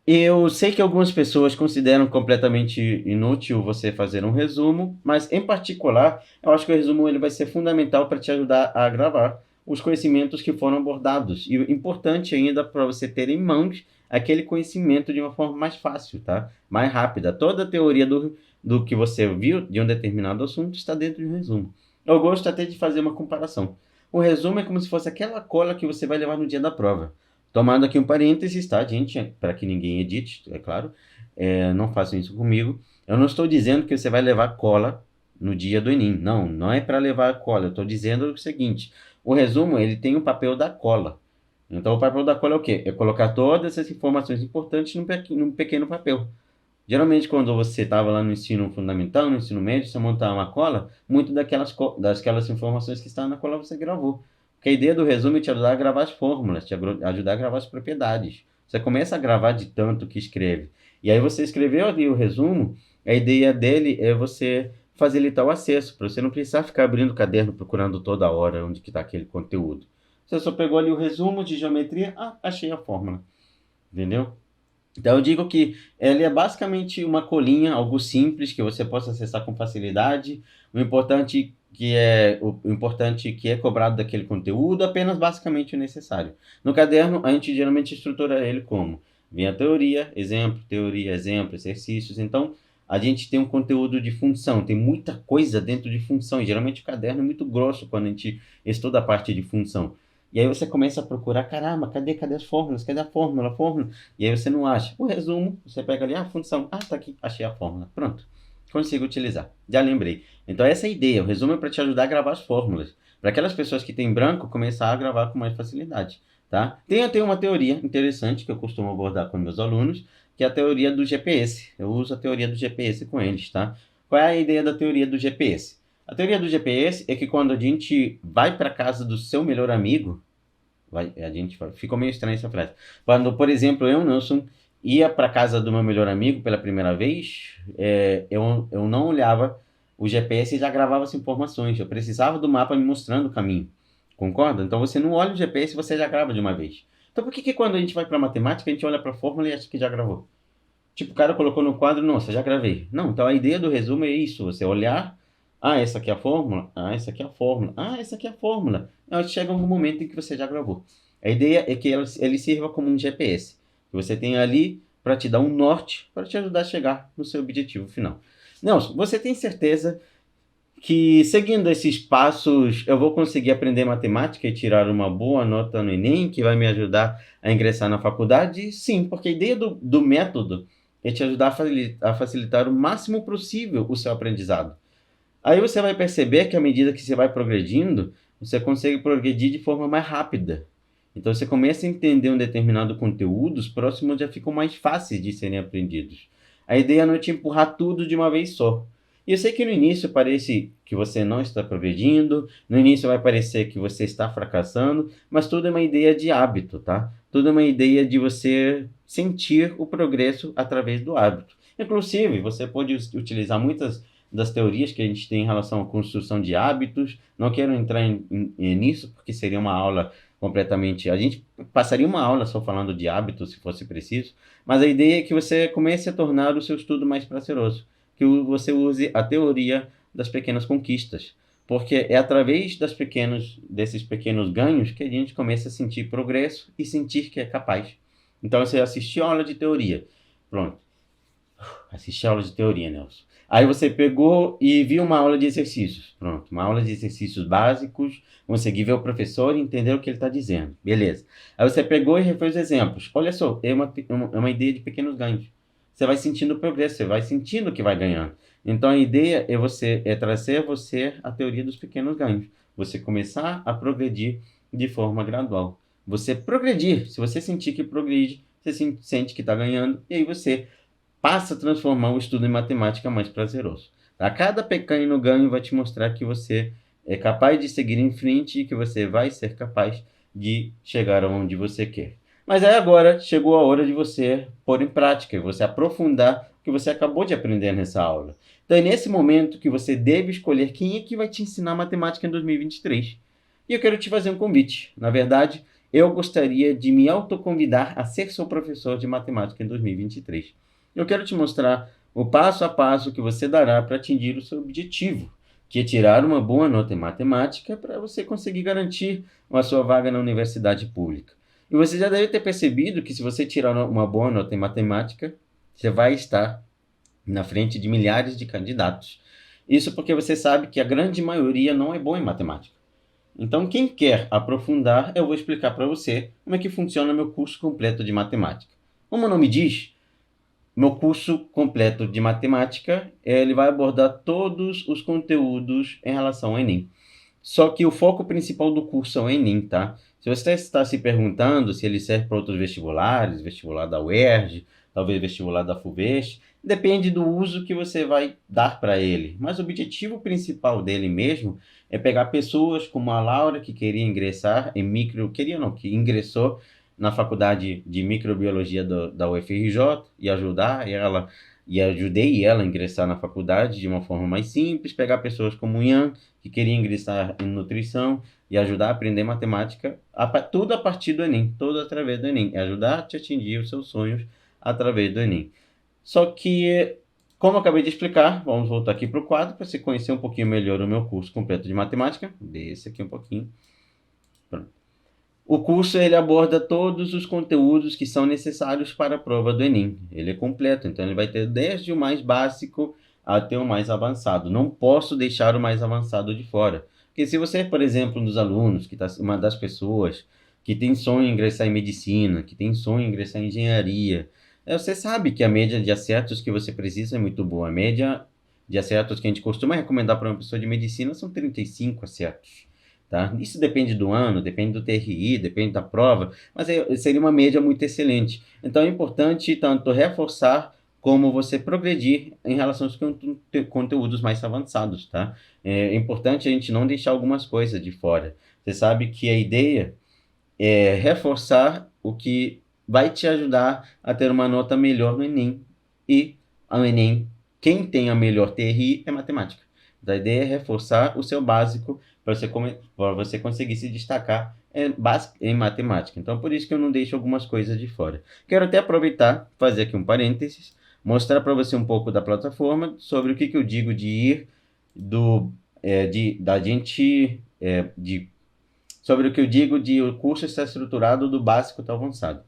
[SPEAKER 1] Eu sei que algumas pessoas consideram completamente inútil você fazer um resumo, mas em particular, eu acho que o resumo ele vai ser fundamental para te ajudar a gravar os conhecimentos que foram abordados. E importante ainda para você ter em mãos aquele conhecimento de uma forma mais fácil, tá? Mais rápida. Toda a teoria do que você viu de um determinado assunto está dentro de um resumo. Eu gosto até de fazer uma comparação. O resumo é como se fosse aquela cola que você vai levar no dia da prova. Tomando aqui um parênteses, tá, gente? Para que ninguém edite, é claro. Não façam isso comigo. Eu não estou dizendo que você vai levar cola no dia do Enem. Não, não é para levar cola. Eu estou dizendo o seguinte: o resumo ele tem o papel da cola. Então, o papel da cola é o quê? É colocar todas essas informações importantes num pequeno papel. Geralmente, quando você estava lá no ensino fundamental, no ensino médio, você montava uma cola, muito daquelas informações que estavam na cola você gravou. Porque a ideia do resumo é te ajudar a gravar as fórmulas, ajudar a gravar as propriedades. Você começa a gravar de tanto que escreve. E aí você escreveu ali o resumo, a ideia dele é você facilitar o acesso, para você não precisar ficar abrindo o caderno procurando toda hora onde que está aquele conteúdo. Você só pegou ali o resumo de geometria, achei a fórmula. Entendeu? Então eu digo que ela é basicamente uma colinha, algo simples que você possa acessar com facilidade. O importante que é cobrado daquele conteúdo, apenas basicamente o necessário. No caderno, a gente geralmente estrutura ele como? Vem a teoria, exemplo, exercícios. Então, a gente tem um conteúdo de função, tem muita coisa dentro de função. E geralmente o caderno é muito grosso quando a gente estuda a parte de função. E aí você começa a procurar, caramba, cadê as fórmulas? Cadê a fórmula, a fórmula? E aí você não acha. O resumo, você pega ali, função. Tá aqui, achei a fórmula. Pronto. Consigo utilizar. Já lembrei. Então essa é a ideia. O resumo é para te ajudar a gravar as fórmulas. Para aquelas pessoas que têm branco, começar a gravar com mais facilidade. Tá? Tem uma teoria interessante que eu costumo abordar com meus alunos, que é a teoria do GPS. Eu uso a teoria do GPS com eles, tá? Qual é a ideia da teoria do GPS? A teoria do GPS é que quando a gente vai para casa do seu melhor amigo, ficou meio estranha essa frase. Quando, por exemplo, eu, Nelson, ia para casa do meu melhor amigo pela primeira vez, eu não olhava o GPS e já gravava as informações. Eu precisava do mapa me mostrando o caminho. Concorda? Então você não olha o GPS e você já grava de uma vez. Então por que quando a gente vai para matemática, a gente olha para a fórmula e acha que já gravou? Tipo, o cara colocou no quadro, nossa, já gravei. Não, então a ideia do resumo é isso, você olhar, essa aqui é a fórmula, essa aqui é a fórmula, essa aqui é a fórmula. Aí chega um momento em que você já gravou. A ideia é que ele sirva como um GPS, que você tem ali para te dar um norte, para te ajudar a chegar no seu objetivo final. Nelson, você tem certeza que seguindo esses passos eu vou conseguir aprender matemática e tirar uma boa nota no Enem, que vai me ajudar a ingressar na faculdade? Sim, porque a ideia do método é te ajudar a facilitar o máximo possível o seu aprendizado. Aí você vai perceber que à medida que você vai progredindo, você consegue progredir de forma mais rápida. Então você começa a entender um determinado conteúdo, os próximos já ficam mais fáceis de serem aprendidos. A ideia não é te empurrar tudo de uma vez só. E eu sei que no início parece que você não está progredindo, no início vai parecer que você está fracassando, mas tudo é uma ideia de hábito, tá? Tudo é uma ideia de você sentir o progresso através do hábito. Inclusive, você pode utilizar muitas das teorias que a gente tem em relação à construção de hábitos. Não quero entrar nisso, porque seria uma aula completamente... A gente passaria uma aula só falando de hábitos, se fosse preciso, mas a ideia é que você comece a tornar o seu estudo mais prazeroso, que você use a teoria das pequenas conquistas, porque é através desses pequenos ganhos que a gente começa a sentir progresso e sentir que é capaz. Então, você assistiu a aula de teoria. Pronto. Assisti a aula de teoria, Nelson. Aí você pegou e viu uma aula de exercícios. Pronto, uma aula de exercícios básicos. Consegui ver o professor e entender o que ele está dizendo. Beleza. Aí você pegou e refez os exemplos. Olha só, é uma ideia de pequenos ganhos. Você vai sentindo o progresso, você vai sentindo que vai ganhando. Então a ideia é trazer a você a teoria dos pequenos ganhos. Você começar a progredir de forma gradual. Você progredir. Se você sentir que progride, você sente que está ganhando. E aí você passa a transformar o estudo em matemática mais prazeroso. A cada pequeno ganho vai te mostrar que você é capaz de seguir em frente e que você vai ser capaz de chegar aonde você quer. Mas aí agora chegou a hora de você pôr em prática, você aprofundar o que você acabou de aprender nessa aula. Então é nesse momento que você deve escolher quem é que vai te ensinar matemática em 2023. E eu quero te fazer um convite. Na verdade, eu gostaria de me autoconvidar a ser seu professor de matemática em 2023. Eu quero te mostrar o passo a passo que você dará para atingir o seu objetivo, que é tirar uma boa nota em matemática para você conseguir garantir a sua vaga na universidade pública. E você já deve ter percebido que se você tirar uma boa nota em matemática, você vai estar na frente de milhares de candidatos. Isso porque você sabe que a grande maioria não é boa em matemática. Então, quem quer aprofundar, eu vou explicar para você como é que funciona meu curso completo de matemática. Como o nome diz, meu curso completo de matemática, ele vai abordar todos os conteúdos em relação ao Enem. Só que o foco principal do curso é o Enem, tá? Se você está se perguntando se ele serve para outros vestibulares, vestibular da UERJ, talvez vestibular da FUVEST, depende do uso que você vai dar para ele. Mas o objetivo principal dele mesmo é pegar pessoas como a Laura, que queria ingressar em que ingressou na faculdade de microbiologia da UFRJ e ajudei ela a ingressar na faculdade de uma forma mais simples, pegar pessoas como o Ian, que queria ingressar em nutrição e ajudar a aprender matemática, tudo a partir do Enem, tudo através do Enem, é ajudar a te atingir os seus sonhos através do Enem. Só que, como eu acabei de explicar, vamos voltar aqui para o quadro para você conhecer um pouquinho melhor o meu curso completo de matemática. Desce aqui um pouquinho. Pronto. O curso ele aborda todos os conteúdos que são necessários para a prova do Enem. Ele é completo, então ele vai ter desde o mais básico até o mais avançado. Não posso deixar o mais avançado de fora. Porque se você, por exemplo, um dos alunos, que está uma das pessoas que tem sonho em ingressar em medicina, que tem sonho em ingressar em engenharia, você sabe que a média de acertos que você precisa é muito boa. A média de acertos que a gente costuma recomendar para uma pessoa de medicina são 35 acertos. Tá? Isso depende do ano, depende do TRI, depende da prova, mas seria uma média muito excelente. Então é importante tanto reforçar como você progredir em relação aos conteúdos mais avançados, tá? É importante a gente não deixar algumas coisas de fora. Você sabe que a ideia é reforçar o que vai te ajudar a ter uma nota melhor no Enem. E ao Enem, quem tem a melhor TRI é matemática. A ideia é reforçar o seu básico para você conseguir se destacar em matemática. Então, por isso que eu não deixo algumas coisas de fora. Quero até aproveitar, fazer aqui um parênteses, mostrar para você um pouco da plataforma, sobre o que eu digo de ir sobre o que eu digo de o curso estar estruturado do básico até o avançado.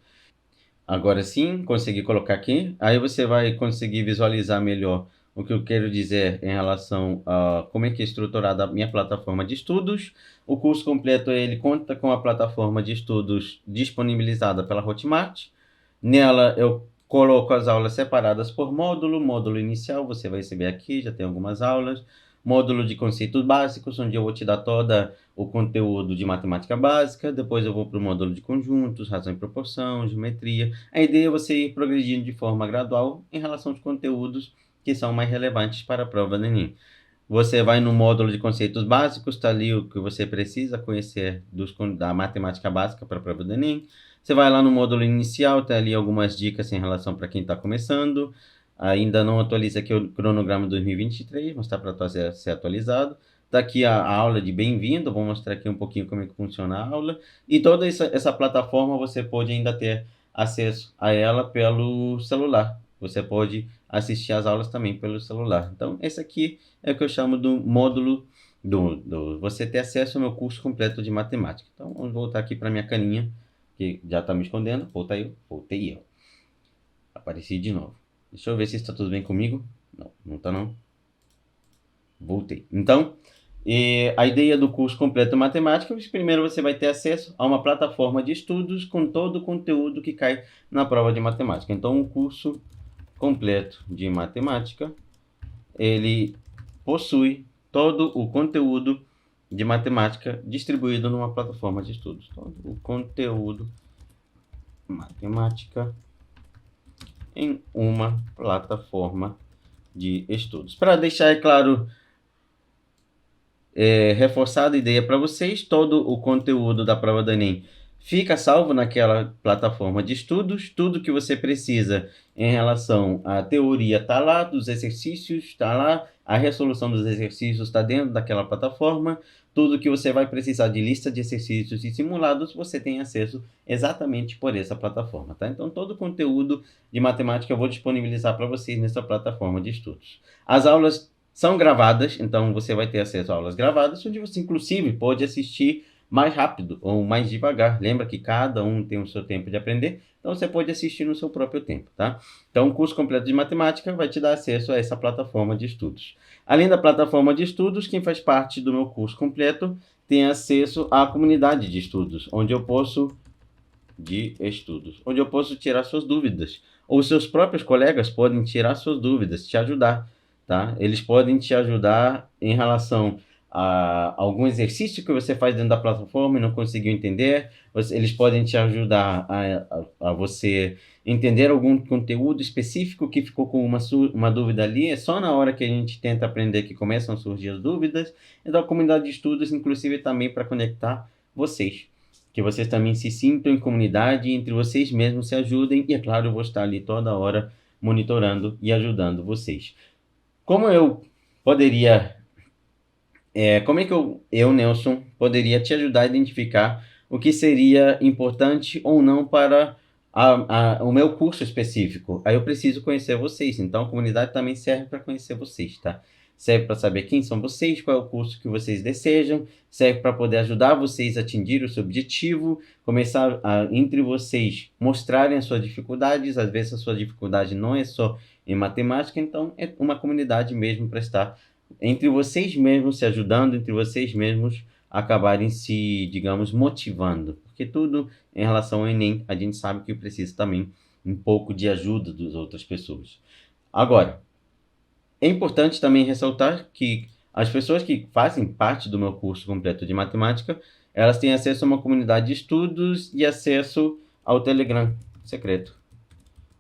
[SPEAKER 1] Agora sim, consegui colocar aqui. Aí você vai conseguir visualizar melhor o que eu quero dizer em relação a como é que é estruturada a minha plataforma de estudos. O curso completo ele conta com a plataforma de estudos disponibilizada pela Hotmart. Nela eu coloco as aulas separadas por módulo. Módulo inicial você vai receber aqui, já tem algumas aulas. Módulo de conceitos básicos, onde eu vou te dar todo o conteúdo de matemática básica. Depois eu vou para o módulo de conjuntos, razão e proporção, geometria. A ideia é você ir progredindo de forma gradual em relação aos conteúdos que são mais relevantes para a prova do Enem. Você vai no módulo de conceitos básicos, está ali o que você precisa conhecer da matemática básica para a prova do Enem. Você vai lá no módulo inicial, está ali algumas dicas em relação para quem está começando. Ainda não atualiza aqui o cronograma 2023, mas está para ser atualizado. Está aqui a aula de bem-vindo, vou mostrar aqui um pouquinho como é que funciona a aula. E toda essa plataforma você pode ainda ter acesso a ela pelo celular. Você pode assistir as aulas também pelo celular. Então, esse aqui é o que eu chamo do módulo você ter acesso ao meu curso completo de matemática. Então, vamos voltar aqui para minha caninha, que já está me escondendo. Voltei eu. Apareci de novo. Deixa eu ver se está tudo bem comigo. Não, não está não. Voltei. Então, a ideia do curso completo de matemática é que primeiro você vai ter acesso a uma plataforma de estudos com todo o conteúdo que cai na prova de matemática. Então, o curso completo de matemática, ele possui todo o conteúdo de matemática distribuído numa plataforma de estudos. Todo o conteúdo matemática em uma plataforma de estudos. Para deixar, é claro, reforçada a ideia para vocês, todo o conteúdo da prova do Enem fica salvo naquela plataforma de estudos, tudo que você precisa em relação à teoria está lá, dos exercícios está lá, a resolução dos exercícios está dentro daquela plataforma, tudo que você vai precisar de lista de exercícios e simulados, você tem acesso exatamente por essa plataforma, tá? Então, todo o conteúdo de matemática eu vou disponibilizar para vocês nessa plataforma de estudos. As aulas são gravadas, então você vai ter acesso a aulas gravadas, onde você, inclusive, pode assistir mais rápido ou mais devagar. Lembra que cada um tem o seu tempo de aprender, então você pode assistir no seu próprio tempo, tá? Então, o curso completo de matemática vai te dar acesso a essa plataforma de estudos. Além da plataforma de estudos, quem faz parte do meu curso completo tem acesso à comunidade de estudos, onde eu posso tirar suas dúvidas, ou seus próprios colegas podem tirar suas dúvidas, te ajudar, tá? Eles podem te ajudar em relação a algum exercício que você faz dentro da plataforma e não conseguiu entender, eles podem te ajudar a você entender algum conteúdo específico que ficou com uma dúvida ali, é só na hora que a gente tenta aprender que começam a surgir as dúvidas. Então, a comunidade de estudos, inclusive, também para conectar vocês, que vocês também se sintam em comunidade, entre vocês mesmos se ajudem, e é claro, eu vou estar ali toda hora monitorando e ajudando vocês. Como eu poderia, como é que eu, Nelson, poderia te ajudar a identificar o que seria importante ou não para o meu curso específico? Aí eu preciso conhecer vocês, então a comunidade também serve para conhecer vocês, tá? Serve para saber quem são vocês, qual é o curso que vocês desejam, serve para poder ajudar vocês a atingir o seu objetivo, começar entre vocês mostrarem as suas dificuldades. Às vezes a sua dificuldade não é só em matemática, então é uma comunidade mesmo para estar entre vocês mesmos, se ajudando, entre vocês mesmos acabarem se, digamos, motivando. Porque tudo em relação ao Enem, a gente sabe que precisa também um pouco de ajuda das outras pessoas. Agora, é importante também ressaltar que as pessoas que fazem parte do meu curso completo de matemática, elas têm acesso a uma comunidade de estudos e acesso ao Telegram secreto.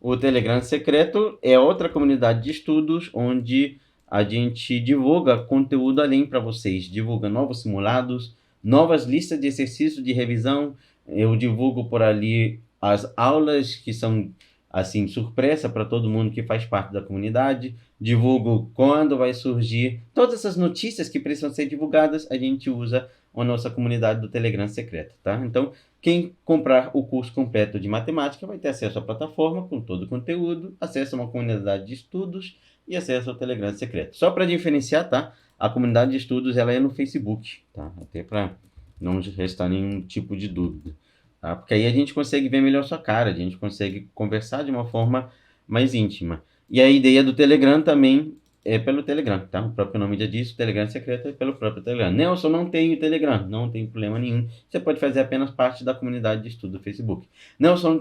[SPEAKER 1] O Telegram secreto é outra comunidade de estudos onde a gente divulga conteúdo além para vocês, divulga novos simulados, novas listas de exercícios de revisão. Eu divulgo por ali as aulas que são assim surpresa para todo mundo que faz parte da comunidade, divulgo quando vai surgir todas essas notícias que precisam ser divulgadas. A gente usa a nossa comunidade do Telegram secreto, tá? Então, quem comprar o curso completo de matemática vai ter acesso à plataforma com todo o conteúdo, acesso a uma comunidade de estudos e acesso ao Telegram secreto. Só para diferenciar, tá? A comunidade de estudos ela é no Facebook, tá? Até para não restar nenhum tipo de dúvida, tá? Porque aí a gente consegue ver melhor sua cara, a gente consegue conversar de uma forma mais íntima. E a ideia do Telegram também é pelo Telegram, tá? O próprio nome já diz, o Telegram secreto é pelo próprio Telegram. Nelson, não tenho Telegram, não tem problema nenhum. Você pode fazer apenas parte da comunidade de estudo do Facebook. Nelson,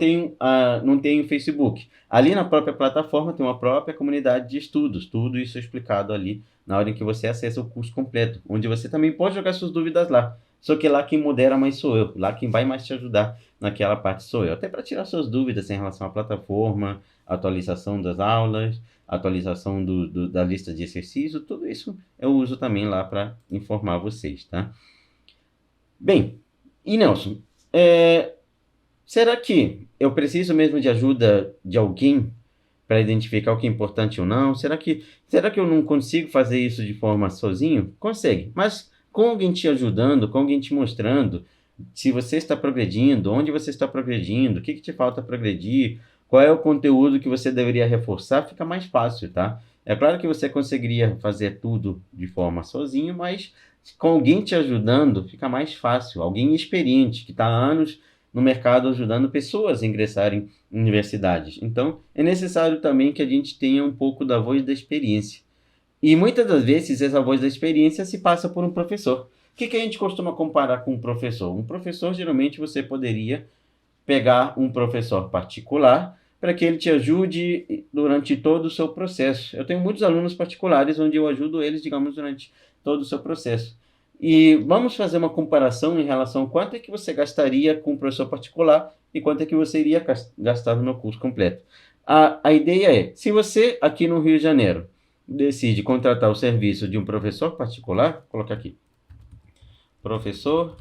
[SPEAKER 1] não tenho Facebook. Ali na própria plataforma tem uma própria comunidade de estudos, tudo isso explicado ali na hora em que você acessa o curso completo, onde você também pode jogar suas dúvidas lá. Só que lá quem modera mais sou eu, lá quem vai mais te ajudar naquela parte sou eu. Até para tirar suas dúvidas em relação à plataforma, atualização das aulas, atualização da lista de exercícios, tudo isso eu uso também lá para informar vocês, tá? Bem, e Nelson, será que eu preciso mesmo de ajuda de alguém para identificar o que é importante ou não? Será que eu não consigo fazer isso de forma sozinho? Consegue, mas com alguém te ajudando, com alguém te mostrando se você está progredindo, onde você está progredindo, o que te falta progredir, qual é o conteúdo que você deveria reforçar, fica mais fácil, tá? É claro que você conseguiria fazer tudo de forma sozinho, mas com alguém te ajudando, fica mais fácil. Alguém experiente, que está há anos no mercado ajudando pessoas a ingressarem em universidades. Então, é necessário também que a gente tenha um pouco da voz da experiência. E muitas das vezes essa voz da experiência se passa por um professor. O que a gente costuma comparar com um professor? Um professor, geralmente, você poderia pegar um professor particular para que ele te ajude durante todo o seu processo. Eu tenho muitos alunos particulares onde eu ajudo eles, digamos, durante todo o seu processo. E vamos fazer uma comparação em relação a quanto é que você gastaria com um professor particular e quanto é que você iria gastar no meu curso completo. A ideia é, se você aqui no Rio de Janeiro decide contratar o serviço de um professor particular, vou colocar aqui, professor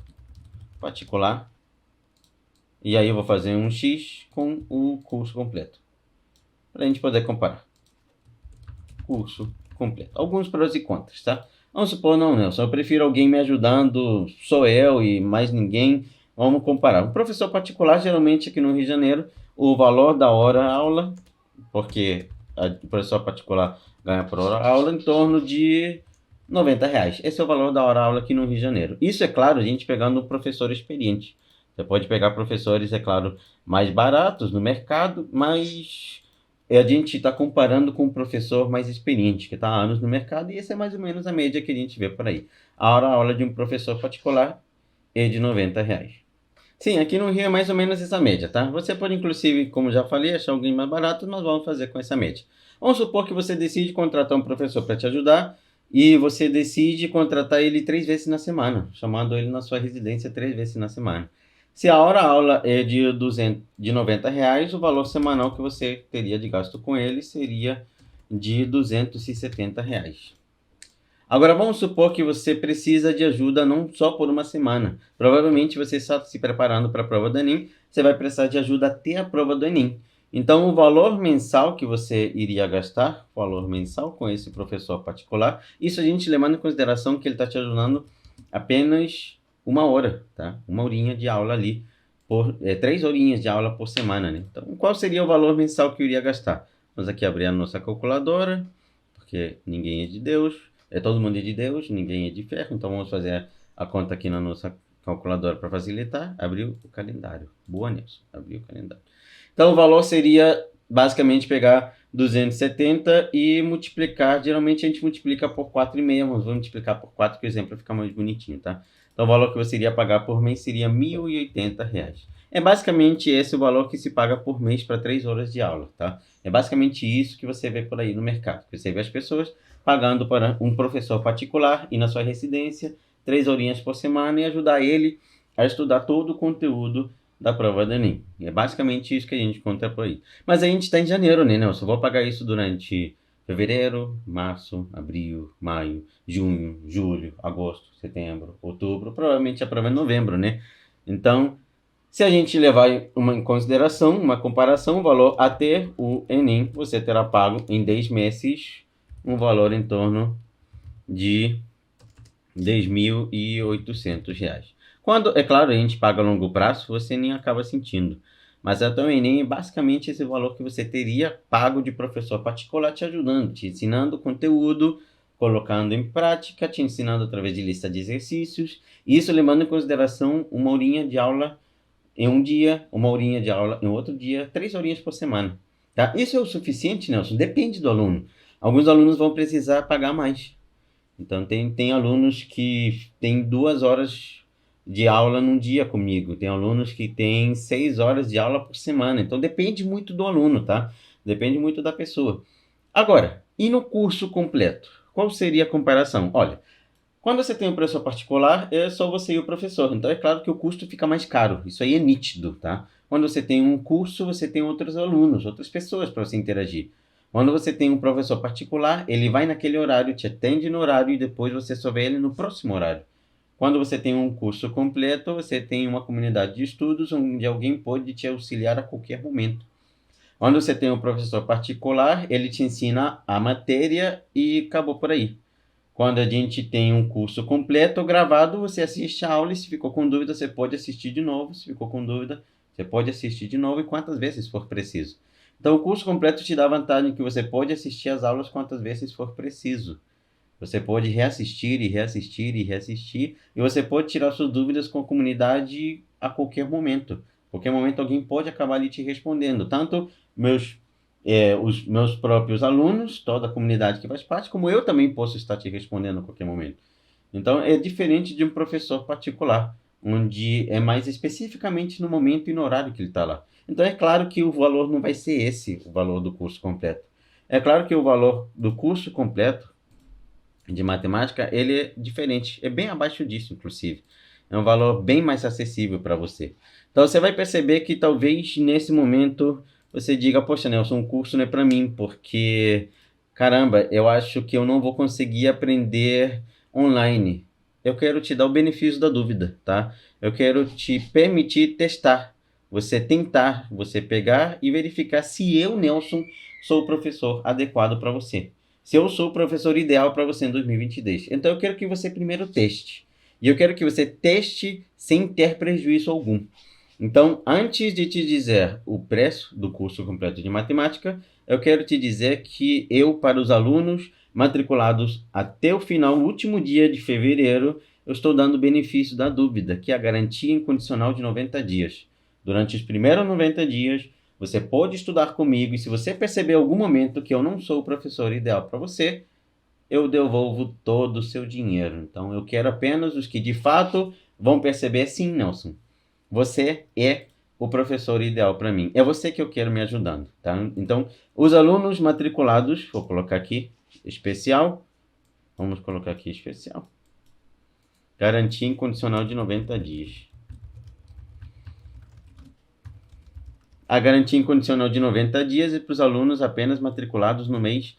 [SPEAKER 1] particular, e aí eu vou fazer um X com o curso completo, para a gente poder comparar. Curso completo. Alguns prós e contras, tá? Vamos supor, não, Nelson, eu prefiro alguém me ajudando, sou eu e mais ninguém. Vamos comparar. Um professor particular, geralmente aqui no Rio de Janeiro, o valor da hora aula, porque o professor particular ganha por hora aula em torno de R$ 90. Esse é o valor da hora aula aqui no Rio de Janeiro. Isso, é claro, a gente pegando um professor experiente. Você pode pegar professores, é claro, mais baratos no mercado, mas a gente está comparando com um professor mais experiente, que está há anos no mercado, e essa é mais ou menos a média que a gente vê por aí. A aula de um professor particular é de R$ 90. Sim, aqui no Rio é mais ou menos essa média, tá? Você pode, inclusive, como já falei, achar alguém mais barato, nós vamos fazer com essa média. Vamos supor que você decide contratar um professor para te ajudar e você decide contratar ele 3 vezes na semana, chamando ele na sua residência 3 vezes na semana. Se a hora-aula é de R$ 90, o valor semanal que você teria de gasto com ele seria de R$ 270. Agora, vamos supor que você precisa de ajuda não só por uma semana. Provavelmente você está se preparando para a prova do Enem, você vai precisar de ajuda até a prova do Enem. Então, o valor mensal que você iria gastar, valor mensal com esse professor particular, isso a gente levando em consideração que ele está te ajudando apenas 1 hora, tá? 1 horinha de aula ali, 3 horinhas de aula por semana, né? Então, qual seria o valor mensal que eu iria gastar? Vamos aqui abrir a nossa calculadora, porque ninguém é de Deus. Todo mundo é de Deus, ninguém é de ferro, então vamos fazer a conta aqui na nossa calculadora para facilitar. Abriu o calendário. Boa, Nilson. Abriu o calendário. Então o valor seria basicamente pegar 270 e multiplicar. Geralmente a gente multiplica por 4,5, mas vamos multiplicar por 4 que o exemplo fica mais bonitinho, tá? Então o valor que você iria pagar por mês seria R$ 1.080. É basicamente esse o valor que se paga por mês para 3 horas de aula, tá? É basicamente isso que você vê por aí no mercado. Você vê as pessoas pagando para um professor particular e na sua residência 3 horinhas por semana e ajudar ele a estudar todo o conteúdo da prova do Enem. É basicamente isso que a gente conta por aí. Mas a gente está em janeiro, né, Nelson? Vou pagar isso durante fevereiro, março, abril, maio, junho, julho, agosto, setembro, outubro. Provavelmente a prova é em novembro, né? Então, se a gente levar em consideração, uma comparação, o valor até o Enem, você terá pago em 10 meses um valor em torno de R$ 10.800. Quando, é claro, a gente paga a longo prazo, você nem acaba sentindo. Mas até o Enem é basicamente esse valor que você teria pago de professor particular te ajudando, te ensinando conteúdo, colocando em prática, te ensinando através de lista de exercícios. Isso levando em consideração 1 horinha de aula em um dia, 1 horinha de aula em outro dia, 3 horinhas por semana. Tá? Isso é o suficiente, Nelson? Depende do aluno. Alguns alunos vão precisar pagar mais. Então, tem alunos que têm 2 horas de aula num dia comigo. Tem alunos que têm 6 horas de aula por semana. Então, depende muito do aluno, tá? Depende muito da pessoa. Agora, e no curso completo? Qual seria a comparação? Olha, quando você tem um professor particular, é só você e o professor. Então, é claro que o custo fica mais caro. Isso aí é nítido, tá? Quando você tem um curso, você tem outros alunos, outras pessoas para você interagir. Quando você tem um professor particular, ele vai naquele horário, te atende no horário e depois você só vê ele no próximo horário. Quando você tem um curso completo, você tem uma comunidade de estudos onde alguém pode te auxiliar a qualquer momento. Quando você tem um professor particular, ele te ensina a matéria e acabou por aí. Quando a gente tem um curso completo ou gravado, você assiste a aula e se ficou com dúvida, você pode assistir de novo. Se ficou com dúvida, você pode assistir de novo e quantas vezes for preciso. Então, o curso completo te dá a vantagem que você pode assistir as aulas quantas vezes for preciso. Você pode reassistir e reassistir e reassistir. E você pode tirar suas dúvidas com a comunidade a qualquer momento. A qualquer momento alguém pode acabar ali te respondendo. Tanto os meus próprios alunos, toda a comunidade que faz parte, como eu também posso estar te respondendo a qualquer momento. Então, é diferente de um professor particular, onde é mais especificamente no momento e no horário que ele está lá. Então, é claro que o valor não vai ser esse, o valor do curso completo. É claro que o valor do curso completo de matemática, ele é diferente, é bem abaixo disso, inclusive. É um valor bem mais acessível para você. Então, você vai perceber que talvez nesse momento você diga, poxa, Nelson, um curso não é para mim, porque, caramba, eu acho que eu não vou conseguir aprender online. Eu quero te dar o benefício da dúvida, tá? Eu quero te permitir testar, você tentar, você pegar e verificar se eu, Nelson, sou o professor adequado para você. Se eu sou o professor ideal para você em 2022. Então eu quero que você primeiro teste. E eu quero que você teste sem ter prejuízo algum. Então, antes de te dizer o preço do curso completo de matemática, eu quero te dizer que eu, para os alunos matriculados até o final, o último dia de fevereiro, eu estou dando o benefício da dúvida, que é a garantia incondicional de 90 dias. Durante os primeiros 90 dias, você pode estudar comigo e se você perceber em algum momento que eu não sou o professor ideal para você, eu devolvo todo o seu dinheiro. Então, eu quero apenas os que de fato vão perceber, sim, Nelson, você é o professor ideal para mim. É você que eu quero me ajudando, tá? Então, os alunos matriculados, vou colocar aqui, especial. Vamos colocar aqui, especial. Garantia incondicional de 90 dias. A garantia incondicional de 90 dias é para os alunos apenas matriculados no mês,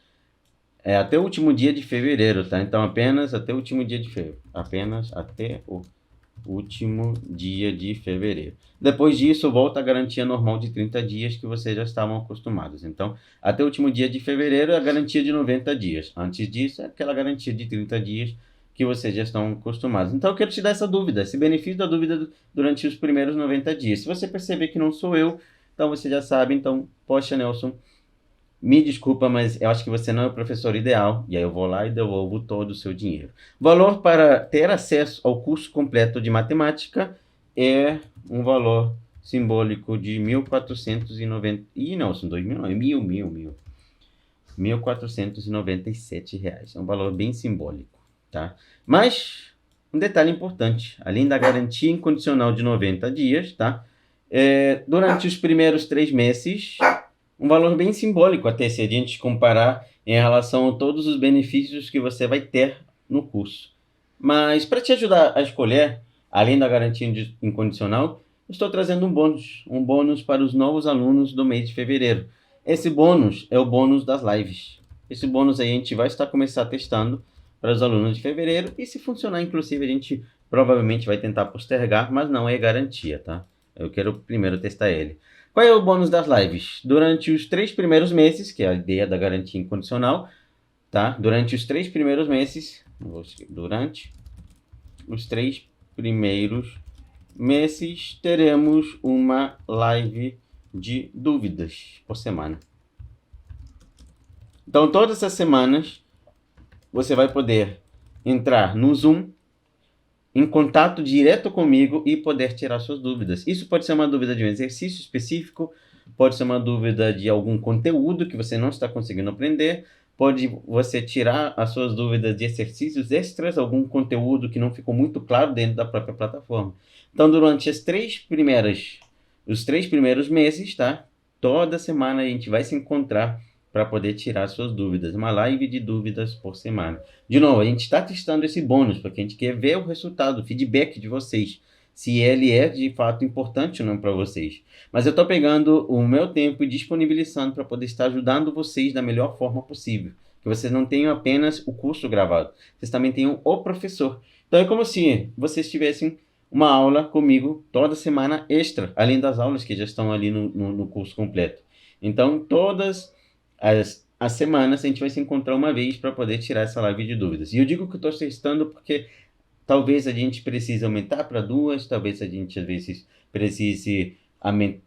[SPEAKER 1] até o último dia de fevereiro, tá? Então, apenas até o último dia de fevereiro. Apenas até o último dia de fevereiro. Depois disso, volta a garantia normal de 30 dias que vocês já estavam acostumados. Então, até o último dia de fevereiro é a garantia de 90 dias. Antes disso, é aquela garantia de 30 dias que vocês já estão acostumados. Então, eu quero te dar essa dúvida, esse benefício da dúvida durante os primeiros 90 dias. Se você perceber que não sou eu, então você já sabe. Então, poxa, Nelson, me desculpa, mas eu acho que você não é o professor ideal. E aí eu vou lá e devolvo todo o seu dinheiro. Valor para ter acesso ao curso completo de matemática é um valor simbólico de 1.490... Ih, não, são 2.000, não, é R$ 1.497. É um valor bem simbólico, tá? Mas, um detalhe importante. Além da garantia incondicional de 90 dias, tá? Durante os primeiros 3 meses... um valor bem simbólico até se a gente comparar em relação a todos os benefícios que você vai ter no curso. Mas para te ajudar a escolher, além da garantia incondicional, eu estou trazendo um bônus para os novos alunos do mês de fevereiro. Esse bônus é o bônus das lives. Esse bônus aí a gente vai estar começando testando para os alunos de fevereiro e se funcionar, inclusive, a gente provavelmente vai tentar postergar, mas não é garantia, tá? Eu quero primeiro testar ele. Qual é o bônus das lives? Durante os 3 primeiros meses, que é a ideia da garantia incondicional, tá? Durante os 3 primeiros meses, teremos uma live de dúvidas por semana. Então, todas as semanas, você vai poder entrar no Zoom, em contato direto comigo e poder tirar suas dúvidas. Isso pode ser uma dúvida de um exercício específico, pode ser uma dúvida de algum conteúdo que você não está conseguindo aprender, pode você tirar as suas dúvidas de exercícios extras, algum conteúdo que não ficou muito claro dentro da própria plataforma. Então, durante os 3 primeiros meses, tá? Toda semana a gente vai se encontrar para poder tirar suas dúvidas. Uma live de dúvidas por semana. De novo, a gente está testando esse bônus, porque a gente quer ver o resultado, o feedback de vocês. Se ele é de fato importante ou não para vocês. Mas eu estou pegando o meu tempo e disponibilizando para poder estar ajudando vocês da melhor forma possível. Que vocês não tenham apenas o curso gravado. Vocês também tenham o professor. Então é como se vocês tivessem uma aula comigo toda semana extra, além das aulas que já estão ali no curso completo. Então, todas as semanas a gente vai se encontrar uma vez para poder tirar essa live de dúvidas. E eu digo que eu estou testando porque talvez a gente precise aumentar para 2, talvez a gente às vezes precise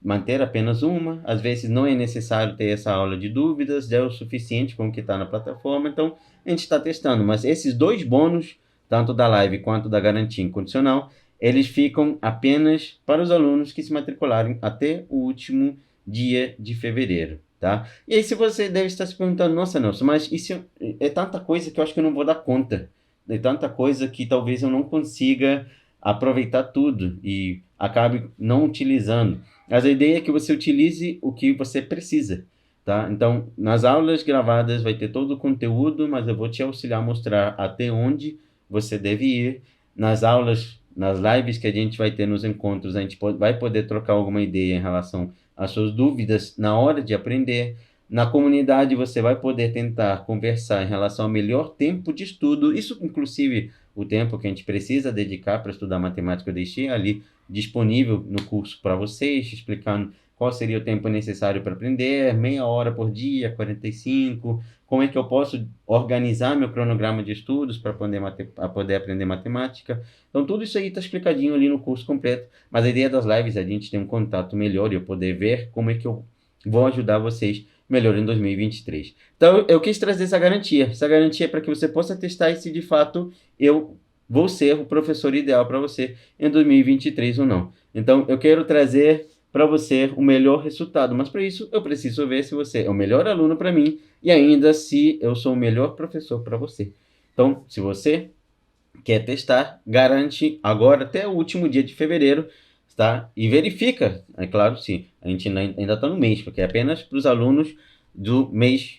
[SPEAKER 1] manter apenas uma, às vezes não é necessário ter essa aula de dúvidas, já é o suficiente com o que está na plataforma, então a gente está testando. Mas esses 2 bônus, tanto da live quanto da garantia incondicional, eles ficam apenas para os alunos que se matricularem até o último dia de fevereiro. Tá? E aí, se você deve estar se perguntando, nossa, Nelson, mas isso é tanta coisa que eu acho que eu não vou dar conta. É tanta coisa que talvez eu não consiga aproveitar tudo e acabe não utilizando. Mas a ideia é que você utilize o que você precisa. Tá? Então, nas aulas gravadas vai ter todo o conteúdo, mas eu vou te auxiliar a mostrar até onde você deve ir. Nas aulas, nas lives que a gente vai ter nos encontros, a gente vai poder trocar alguma ideia em relação as suas dúvidas na hora de aprender. Na comunidade você vai poder tentar conversar em relação ao melhor tempo de estudo, isso inclusive o tempo que a gente precisa dedicar para estudar matemática, eu deixei ali disponível no curso para vocês, explicando qual seria o tempo necessário para aprender, meia hora por dia, 45, como é que eu posso organizar meu cronograma de estudos para poder aprender matemática. Então, tudo isso aí está explicadinho ali no curso completo, mas a ideia das lives é a gente ter um contato melhor e eu poder ver como é que eu vou ajudar vocês melhor em 2023. Então, eu quis trazer essa garantia. Essa garantia é para que você possa testar se de fato eu vou ser o professor ideal para você em 2023 ou não. Então, eu quero trazer para você o melhor resultado, mas para isso eu preciso ver se você é o melhor aluno para mim e ainda se eu sou o melhor professor para você. Então, se você quer testar, garante agora até o último dia de fevereiro, tá? E verifica, é claro, sim, a gente ainda está no mês, porque é apenas para os alunos do mês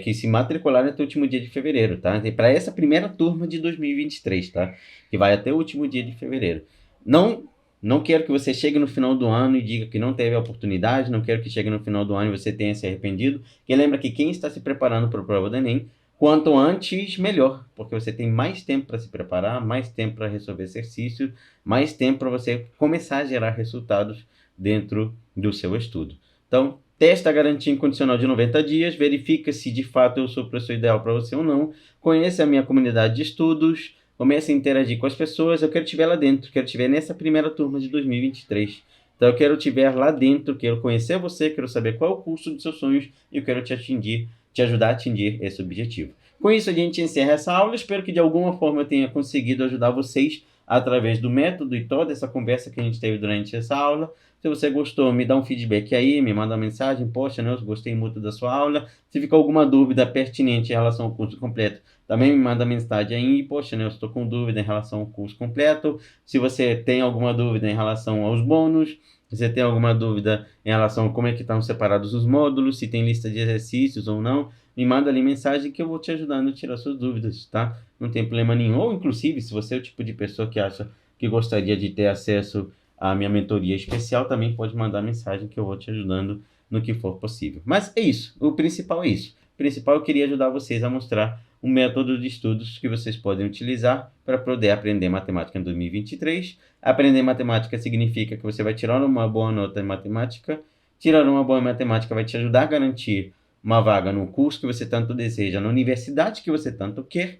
[SPEAKER 1] que se matricularem até o último dia de fevereiro, tá? E para essa primeira turma de 2023, tá? Que vai até o último dia de fevereiro. Não quero que você chegue no final do ano e diga que não teve a oportunidade, não quero que chegue no final do ano e você tenha se arrependido. Porque lembra que quem está se preparando para a prova do Enem, quanto antes, melhor, porque você tem mais tempo para se preparar, mais tempo para resolver exercícios, mais tempo para você começar a gerar resultados dentro do seu estudo. Então, testa a garantia incondicional de 90 dias, verifica se de fato eu sou o professor ideal para você ou não, conheça a minha comunidade de estudos, comece a interagir com as pessoas, eu quero te ver lá dentro, quero te ver nessa primeira turma de 2023. Então, eu quero te ver lá dentro, quero conhecer você, quero saber qual é o curso dos seus sonhos e eu quero te ajudar a atingir esse objetivo. Com isso, a gente encerra essa aula. Espero que de alguma forma eu tenha conseguido ajudar vocês através do método e toda essa conversa que a gente teve durante essa aula. Se você gostou, me dá um feedback aí, me manda uma mensagem. Poxa, Nelson, gostei muito da sua aula. Se ficou alguma dúvida pertinente em relação ao curso completo, também me manda mensagem aí. Poxa, Nelson, estou com dúvida em relação ao curso completo. Se você tem alguma dúvida em relação aos bônus, se você tem alguma dúvida em relação a como é que estão separados os módulos, se tem lista de exercícios ou não, me manda ali mensagem que eu vou te ajudando a tirar suas dúvidas, tá? Não tem problema nenhum. Ou, inclusive, se você é o tipo de pessoa que acha que gostaria de ter acesso à minha mentoria especial, também pode mandar mensagem que eu vou te ajudando no que for possível. Mas é isso. O principal é isso. O principal eu queria ajudar vocês a mostrar um método de estudos que vocês podem utilizar para poder aprender matemática em 2023. Aprender matemática significa que você vai tirar uma boa nota em matemática. Tirar uma boa matemática vai te ajudar a garantir uma vaga no curso que você tanto deseja, na universidade que você tanto quer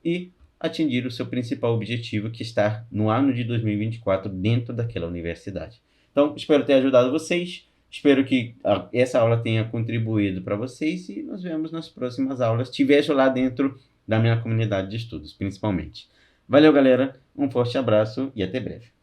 [SPEAKER 1] e atingir o seu principal objetivo, que está no ano de 2024 dentro daquela universidade. Então, espero ter ajudado vocês. Espero que essa aula tenha contribuído para vocês e nos vemos nas próximas aulas. Te vejo lá dentro da minha comunidade de estudos, principalmente. Valeu, galera. Um forte abraço e até breve.